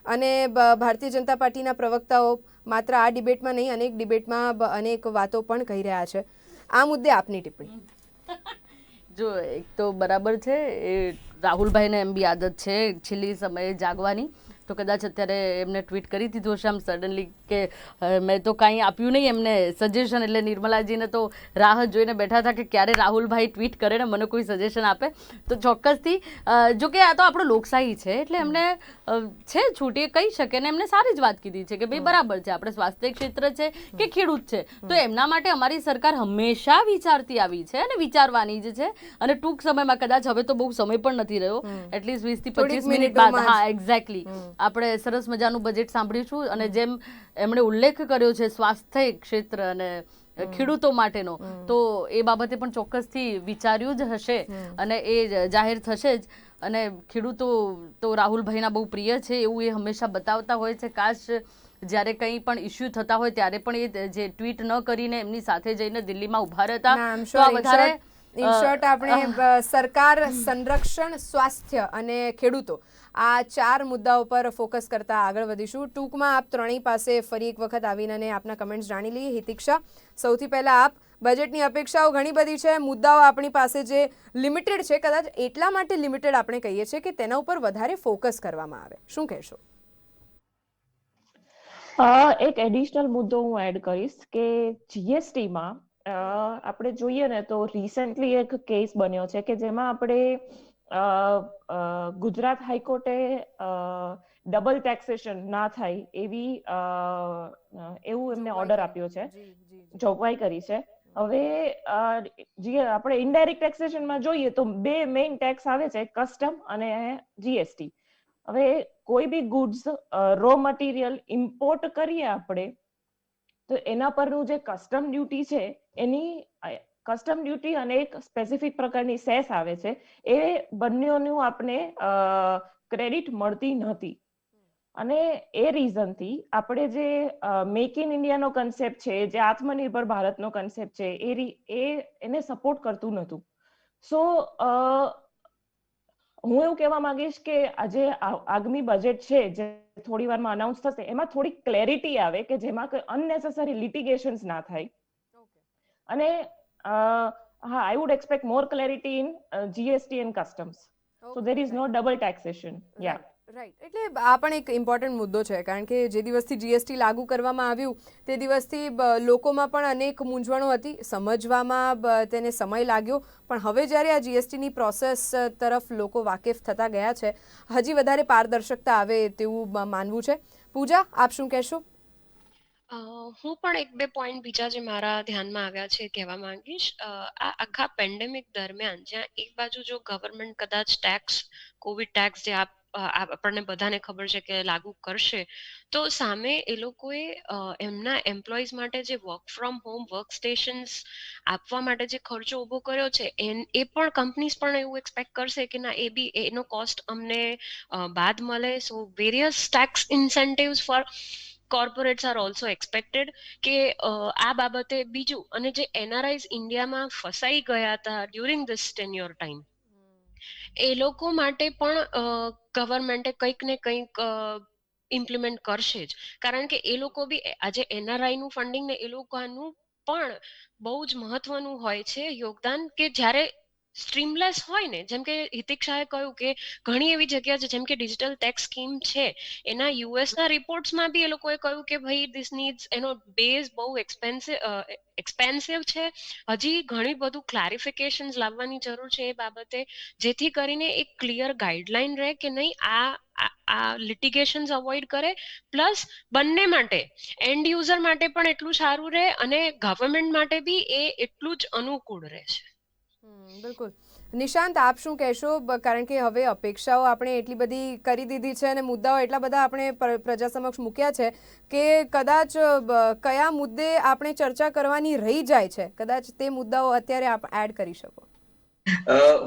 અને ભારતીય જનતા પાર્ટીના પ્રવક્તાઓ માત્ર આ ડિબેટમાં નહીં, અનેક ડિબેટમાં અનેક વાતો પણ કહી રહ્યા છે. આ મુદ્દે આપની ટિપ્પણી. જો એક તો બરાબર છે, એ રાહુલભાઈને એમ બી આદત છે છેલ્લી સમયે જાગવાની, તો કદાચ અત્યારે એમને ટ્વીટ કરી દીધું હશે આમ સડનલી કે મેં તો કાંઈ આપ્યું નહીં એમને સજેશન, એટલે નિર્મલાજીને તો રાહ જોઈને બેઠા હતા કે ક્યારે રાહુલભાઈ ટ્વીટ કરે ને મને કોઈ સજેશન આપે. તો ચોક્કસથી જો કે આ તો આપણો લોકશાહી છે એટલે એમને છે છૂટ, એ કહી શકે ને એમને સારી જ વાત કીધી છે કે ભાઈ બરાબર છે, આપણે સ્વાસ્થ્ય ક્ષેત્ર છે કે ખેડૂત છે, તો એમના માટે અમારી સરકાર હંમેશા વિચારતી આવી છે અને વિચારવાની જ છે. અને ટૂંક સમયમાં, કદાચ હવે તો બહુ સમય પણ નથી રહ્યો, એટલીસ્ટ 20 થી 25 મિનિટ બાદ, હા એક્ઝેક્ટલી, આપણે સરસ મજાનું બજેટ સાંભળીશું. અને જેમ એમણે ઉલ્લેખ કર્યો છે સ્વાસ્થ્ય ક્ષેત્ર અને ખેડૂતો માટેનો, તો એ બાબતે પણ ચોક્કસથી વિચાર્યું જ હશે અને એ જાહેર થશે જ. અને ખેડૂતો તો રાહુલભાઈના બહુ પ્રિય છે એવું એ હંમેશા બતાવતા હોય છે. કાશ જ્યારે કંઈ પણ ઇસ્યુ થતા હોય ત્યારે પણ એ જે ટ્વીટ ન કરીને એમની સાથે જઈને દિલ્હીમાં ઉભા રહેતા, તો આ વધારે ઇન શોર્ટ આપણે સરકાર, સંરક્ષણ, સ્વાસ્થ્ય અને ખેડૂતો, આ 4 મુદ્દાઓ પર ફોકસ કરતા આગળ વધીશું. ટૂંકમાં આપ ત્રણેય પાસે ફરી એક વખત આવીને આપના કમેન્ટ્સ જાણી લઈએ. હિતિક્ષા, સૌથી પહેલા આપ, બજેટની અપેક્ષાઓ ઘણી બધી છે, મુદ્દાઓ આપણી પાસે જે લિમિટેડ છે, કદાચ એટલા માટે લિમિટેડ આપણે કહીએ છીએ કે તેના ઉપર વધારે ફોકસ કરવામાં આવે, શું કહેશો? એક એડિશનલ મુદ્દો હું એડ કરીશ કે જીએસટીમાં આપણે જોઈએ ને તો રિસેન્ટલી એક કેસ બન્યો છે કે જેમાં આપણે ગુજરાત હાઈકોર્ટે ડબલ ટેક્સેશન ના થાય એવું એમને ઓર્ડર આપ્યો છે, જોગવાઈ કરી છે. હવે આપણે ઇનડાયરેક્ટ ટેક્સેશનમાં જોઈએ તો 2 મેઇન ટેક્સ આવે છે, કસ્ટમ અને જીએસટી. હવે કોઈ બી ગુડ્સ રો મટીરિયલ ઇમ્પોર્ટ કરીએ આપણે તો એના પરનું જે કસ્ટમ ડ્યુટી છે એની કસ્ટમ ડ્યુટી અને એક સ્પેસિફિક પ્રકારની સેસ આવે છે એ બંનેનું આપણે ક્રેડિટ મળતી નથી. અને એ રીઝનથી આપણે જે મેક ઇન ઇન્ડિયાનો કન્સેપ્ટ છે, જે આત્મનિર્ભર ભારતનો કન્સેપ્ટ છે, એને સપોર્ટ કરતું નહોતું. સો હું એવું કહેવા માંગીશ કે આજે આગામી બજેટ છે જે થોડી વારમાં અનાઉન્સ થશે એમાં થોડી ક્લેરિટી આવે કે જેમાં કોઈ અનનેસેસરી લિટિગેશન્સ ના થાય. અને હા, I would expect more clarity in GST and customs, so there is no double taxation. Yeah right. એટલે આ પણ એક ઇમ્પોર્ટન્ટ મુદ્દો છે, કારણ કે જે દિવસથી જીએસટી લાગુ કરવામાં આવ્યું તે દિવસથી લોકોમાં પણ અનેક મૂંઝવણો હતી, સમજવામાં તેને સમય લાગ્યો, પણ હવે જ્યારે આ જીએસટીની પ્રોસેસ તરફ લોકો વાકેફ થતા ગયા છે, હજી વધારે પારદર્શકતા આવે તેવું માનવું છે. પૂજા, આપ શું કહેશો? હું પણ એક બે પોઈન્ટ બીજા જે મારા ધ્યાનમાં આવ્યા છે કહેવા માંગીશ. આ આખા પેન્ડેમિક દરમિયાન જ્યાં એક બાજુ જો ગવર્મેન્ટ કદાચ ટેક્સ, કોવિડ ટેક્સ જે આપણને બધાને ખબર છે કે લાગુ કરશે, તો સામે એ લોકોએ એમના એમ્પ્લોઈઝ માટે જે work from home work stations આપવા માટે જે ખર્ચો ઊભો કર્યો છે એ પણ કંપનીઝ પણ એવું એક્સપેક્ટ કરશે કે ના, એ બી એનો કોસ્ટ અમને બાદ મળે. So various tax incentives for corporates are also expected કે આ બાબતે બીજું. અને જે એનઆરઆઈઝ ઇન્ડિયામાં ફસાઈ ગયા હતા ડ્યુરિંગ ધીસ ટેન્યોર ટાઈમ, એ લોકો માટે પણ ગવર્મેન્ટે કંઈક ને કંઈક ઇમ્પ્લિમેન્ટ કરશે જ, કારણ કે એ લોકો બી આજે એનઆરઆઈ નું ફંડિંગ ને એ લોકોનું પણ બહુ જ મહત્વનું હોય છે યોગદાન, કે જ્યારે સ્ટ્રીમલેસ હોય ને, જેમ કે હિતિક શાહે કહ્યું કે ઘણી એવી જગ્યા છે જેમ કે ડિજિટલ ટેક્સ સ્કીમ છે, એના યુએસના રિપોર્ટ્સમાં બી એ લોકોએ કહ્યું કે ભાઈ ધીસ નીડ્સ, એનો બેઝ બહુ એક્સપેન્સિવ છે, હજી ઘણી બધું ક્લારિફિકેશન્સ લાવવાની જરૂર છે એ બાબતે, જેથી કરીને એક ક્લિયર ગાઈડલાઈન રહે કે નહીં આ લિટિગેશન્સ અવોઇડ કરે, પ્લસ બંને માટે, એન્ડ યુઝર માટે પણ એટલું સારું રહે અને ગવર્મેન્ટ માટે બી એ એટલું જ અનુકૂળ રહે છે. બિલકુલ. નિશાંત, આપ શું કહેશો? કારણ કે હવે અપેક્ષાઓ આપણે એટલી બધી કરી દીધી છે અને મુદ્દાઓ એટલા બધા આપણે પ્રજા સમક્ષ મૂક્યા છે કે કદાચ કયા મુદ્દે આપણે ચર્ચા કરવાની રહી જાય છે, કદાચ તે મુદ્દાઓ અત્યારે આપ એડ કરી શકો.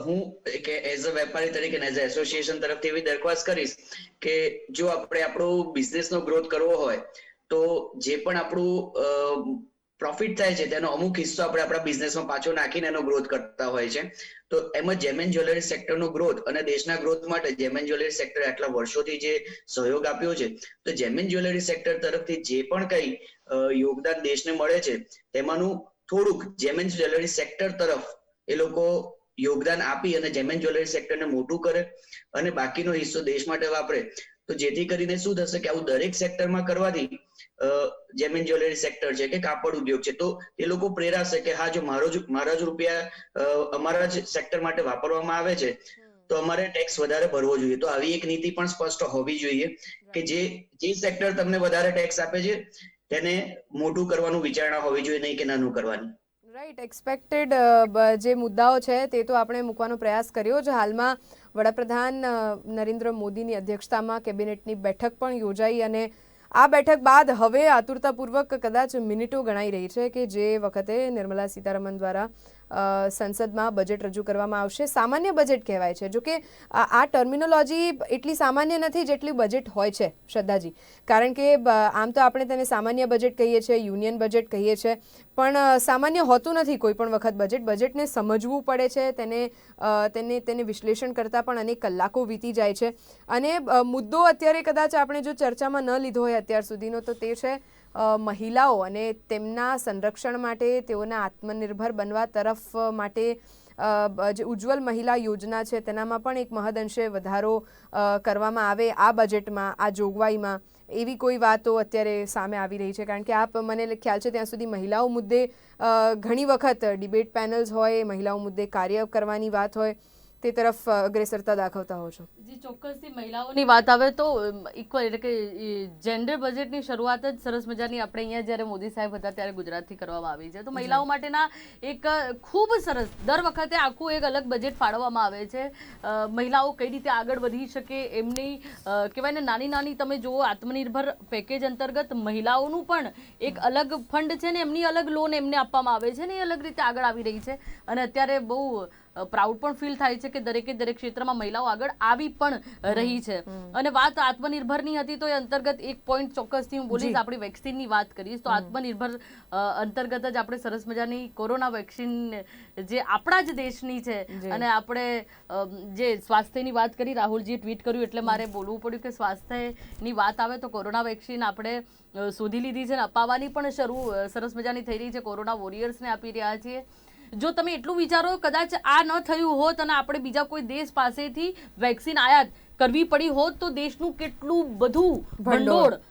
હું કે એઝ અ વેપારી તરીકે એઝ અ એસોસિએશન તરફથી એવી દરખાસ્ત કરીશ કે જો આપણે આપણો બિઝનેસનો ગ્રોથ કરવો હોય તો જે પણ આપણું પ્રોફિટ થાય છે તેનો અમુક હિસ્સો આપણે આપણા બિઝનેસમાં પાછો નાખીને એનો ગ્રોથ કરતા હોય છે. તો એમાં જેમ એન્ડ જ્વેલરી સેક્ટરનો ગ્રોથ અને દેશના ગ્રોથ માટે જેમ એન્ડ જ્વેલરી સેક્ટર આટલા વર્ષોથી જે સહયોગ આપ્યો છે, તો જેમ એન્ડ જ્વેલરી સેક્ટર તરફથી જે પણ કઈ યોગદાન દેશને મળે છે તેમાંનું થોડુંક જેમ એન્ડ જ્વેલરી સેક્ટર તરફ એ લોકો યોગદાન આપી અને જેમ એન્ડ જ્વેલરી સેક્ટરને મોટું કરે અને બાકીનો હિસ્સો દેશ માટે વાપરે, તો જેથી કરીને શું થશે કે આવું દરેક સેક્ટરમાં કરવાથી જેમ એન્ડ જ્વેલરી સેક્ટર છે કે કાપડ ઉદ્યોગ છે, તો એ લોકો પ્રેરાશે કે હા, જો મારા જ રૂપિયા અમારા જ સેક્ટર માટે વાપરવામાં આવે છે તો અમારે ટેક્સ વધારે ભરવો જોઈએ. તો આવી એક નીતિ પણ સ્પષ્ટ હોવી જોઈએ કે જે સેક્ટર તમને વધારે ટેક્સ આપે છે તેને મોટું કરવાનું વિચારણા હોવી જોઈએ, નહીં કે નાનું કરવાની. રાઈટ. એક્સપેક્ટેડ જે મુદ્દાઓ છે તે તો આપણે મૂકવાનો પ્રયાસ કર્યો છે. હાલમાં વડાપ્રધાન નરેન્દ્ર મોદીની અધ્યક્ષતામાં કેબિનેટની બેઠક પણ યોજાઈ અને આ બેઠક બાદ હવે આતુરતાપૂર્વક કદાચ મિનિટો ગણાઈ રહી છે કે જે વખતે નિર્મલા સીતારમણ દ્વારા સંસદમાં બજેટ રજૂ કરવામાં આવશે. સામાન્ય બજેટ કહેવાય છે, જોકે આ ટર્મિનોલોજી એટલી સામાન્ય નથી જેટલી બજેટ હોય છે, શ્રદ્ધાજી, કારણ કે આમ તો આપણે તેને સામાન્ય બજેટ કહીએ છીએ, યુનિયન બજેટ કહીએ છીએ, પણ સામાન્ય હોતું નથી કોઈ પણ વખત બજેટને સમજવું પડે છે, તેને વિશ્લેષણ કરતાં પણ અનેક કલાકો વીતી જાય છે. અને મુદ્દો અત્યારે કદાચ આપણે જો ચર્ચામાં ન લીધો હોય અત્યાર સુધીનો, તો તે છે મહિલાઓ અને તેમના સંરક્ષણ માટે, તેઓના આત્મનિર્ભર બનવા તરફ માટે જે ઉજ્જવલ મહિલા યોજના છે તેનામાં પણ એક મહદઅંશે વધારો કરવામાં આવે આ બજેટમાં, આ જોગવાઈમાં, એવી કોઈ વાતો અત્યારે સામે આવી રહી છે. કારણ કે આપ, મને ખ્યાલ છે ત્યાં સુધી મહિલાઓ મુદ્દે ઘણી વખત ડિબેટ પેનલ્સ હોય, મહિલાઓ મુદ્દે કાર્ય કરવાની વાત હોય, તે તરફ અગ્રેસરતા દાખવતા હો છો? જી ચોક્કસથી મહિલાઓની વાત આવે તો ઇક્વલ એટલે કે જેન્ડર બજેટની શરૂઆત જ સરસ મજાની આપણે અહીંયા જ્યારે મોદી સાહેબ હતા ત્યારે ગુજરાતથી કરવામાં આવી છે. તો મહિલાઓ માટેના એક ખૂબ સરસ દર વખતે આખું એક અલગ બજેટ ફાળવવામાં આવે છે. મહિલાઓ કઈ રીતે આગળ વધી શકે એમની કહેવાય ને નાની નાની તમે જુઓ આત્મનિર્ભર પેકેજ અંતર્ગત મહિલાઓનું પણ એક અલગ ફંડ છે ને એમની અલગ લોન એમને આપવામાં આવે છે ને એ અલગ રીતે આગળ આવી રહી છે. અને અત્યારે બહુ પ્રાઉડ પણ ફીલ થાય છે કે દરેકે દરેક ક્ષેત્રમાં મહિલાઓ આગળ આવી પણ રહી છે. અને વાત આત્મનિર્ભરની હતી તો એ અંતર્ગત એક પોઈન્ટ ચોક્કસથી હું બોલીશ, આપણી વેક્સિનની વાત કરીશ તો આત્મનિર્ભર અંતર્ગત જ આપણે સરસ મજાની કોરોના વેક્સિન જે આપણા જ દેશની છે અને આપણે જે સ્વાસ્થ્યની વાત કરી, રાહુલજીએ ટ્વીટ કર્યું એટલે મારે બોલવું પડ્યું કે સ્વાસ્થ્યની વાત આવે તો કોરોના વેક્સિન આપણે શોધી લીધી છે અને અપાવવાની પણ સરસ મજાની થઈ રહી છે. કોરોના વોરિયર્સને આપી રહ્યા છીએ. જો તમે એટલું વિચારો કદાચ આ ન થયું હોત અને આપણે બીજા કોઈ દેશ પાસેથી વેક્સિન આયાત કરવી પડી હોત તો દેશનું કેટલું બધું ભંડોળ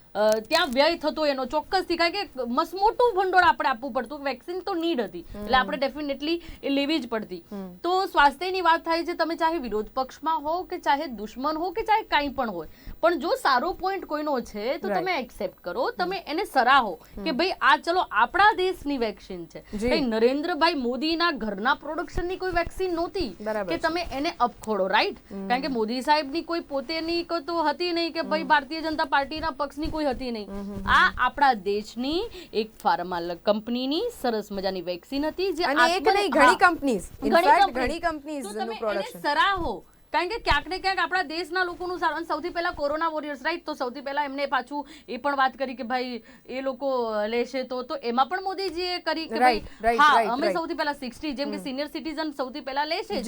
ત્યાં વ્યય થતો એનો ચોક્કસથી, કારણ કે મસમોટું ભંડોળ આપણે આપવું પડતું. વેક્સિન તો નીડ હતી એટલે આપણે ડેફિનેટલી એ લેવી જ પડતી. તો સ્વાસ્થ્યની વાત થાય છે, તમે ચાહે વિરોધ પક્ષમાં હો કે ચાહે દુશ્મન હો કે ચાહે કાંઈ પણ હોય, પણ જો સારો પોઈન્ટ કોઈનો છે તો તમે એક્સેપ્ટ કરો, તમે એને સરાહો કે ભાઈ આ ચલો આપણા દેશની વેક્સિન છે. ભાઈ નરેન્દ્રભાઈ મોદીના ઘરના પ્રોડક્શનની કોઈ વેક્સિન નહોતી કે તમે એને અપખોડો, રાઈટ? કારણ કે મોદી સાહેબની કોઈ પોતેની તો હતી નહીં કે ભાઈ ભારતીય જનતા પાર્ટીના પક્ષની કોઈ હતી નહીં. આ આપણા દેશની એક ફાર્મા કંપનીની સરસ મજાની વેક્સિન હતી જે એક નહીં ઘણી કંપનીઝ, ઇનફેક્ટ ઘણી કંપનીઝનું પ્રોડક્શન. સરાહો, કારણ કે ક્યાંક ને ક્યાંક આપણા દેશના લોકોનું સારું. સૌથી પહેલા કોરોના વોરિયર્સ, રાઈટ? તો સૌથી પહેલા એમને પાછું એ પણ વાત કરી કે ભાઈ એ લોકો લેશે તો એમાં પણ મોદીજીએ કરી કે ભાઈ હા અમે સૌથી પહેલા 60 જેમ કે સિનિયર સિટીઝન સૌથી પહેલા લેશે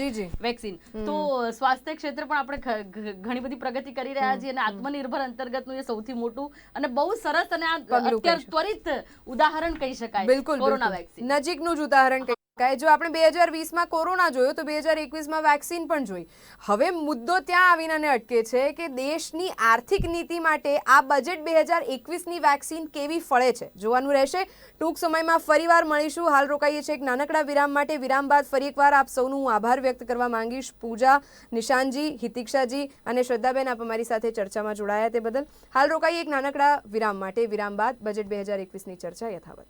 વેક્સિન. તો સ્વાસ્થ્ય ક્ષેત્રે પણ આપણે ઘણી બધી પ્રગતિ કરી રહ્યા છીએ અને આત્મનિર્ભર અંતર્ગતનું એ સૌથી મોટું અને બહુ સરસ અને આ અત્યારે ત્વરિત ઉદાહરણ કહી શકાય કોરોના વેક્સિન. નજીકનું જ ઉદાહરણ કહી શકાય. જો આપણે 2020માં કોરોના જોયો તો 2021માં વેક્સિન પણ જોઈ. હવે મુદ્દો ત્યાં આવીને અટકે છે કે દેશની આર્થિક નીતિ માટે આ બજેટ 2021ની વેક્સિન કેવી ફળે છે જોવાનું રહેશે. ટૂંક સમયમાં ફરીવાર મળીશું. હાલ રોકાઈએ છીએ એક નાનકડા વિરામ માટે. વિરામ બાદ ફરી એકવાર આપ સૌનું હું આભાર વ્યક્ત કરવા માંગીશ. પૂજા, નિશાનજી, હિતિક્ષાજી અને શ્રદ્ધાબેન, આપ અમારી સાથે ચર્ચામાં જોડાયા તે બદલ. હાલ રોકાઈએ એક નાનકડા વિરામ માટે. વિરામ બાદ બજેટ 2021ની ચર્ચા યથાવત.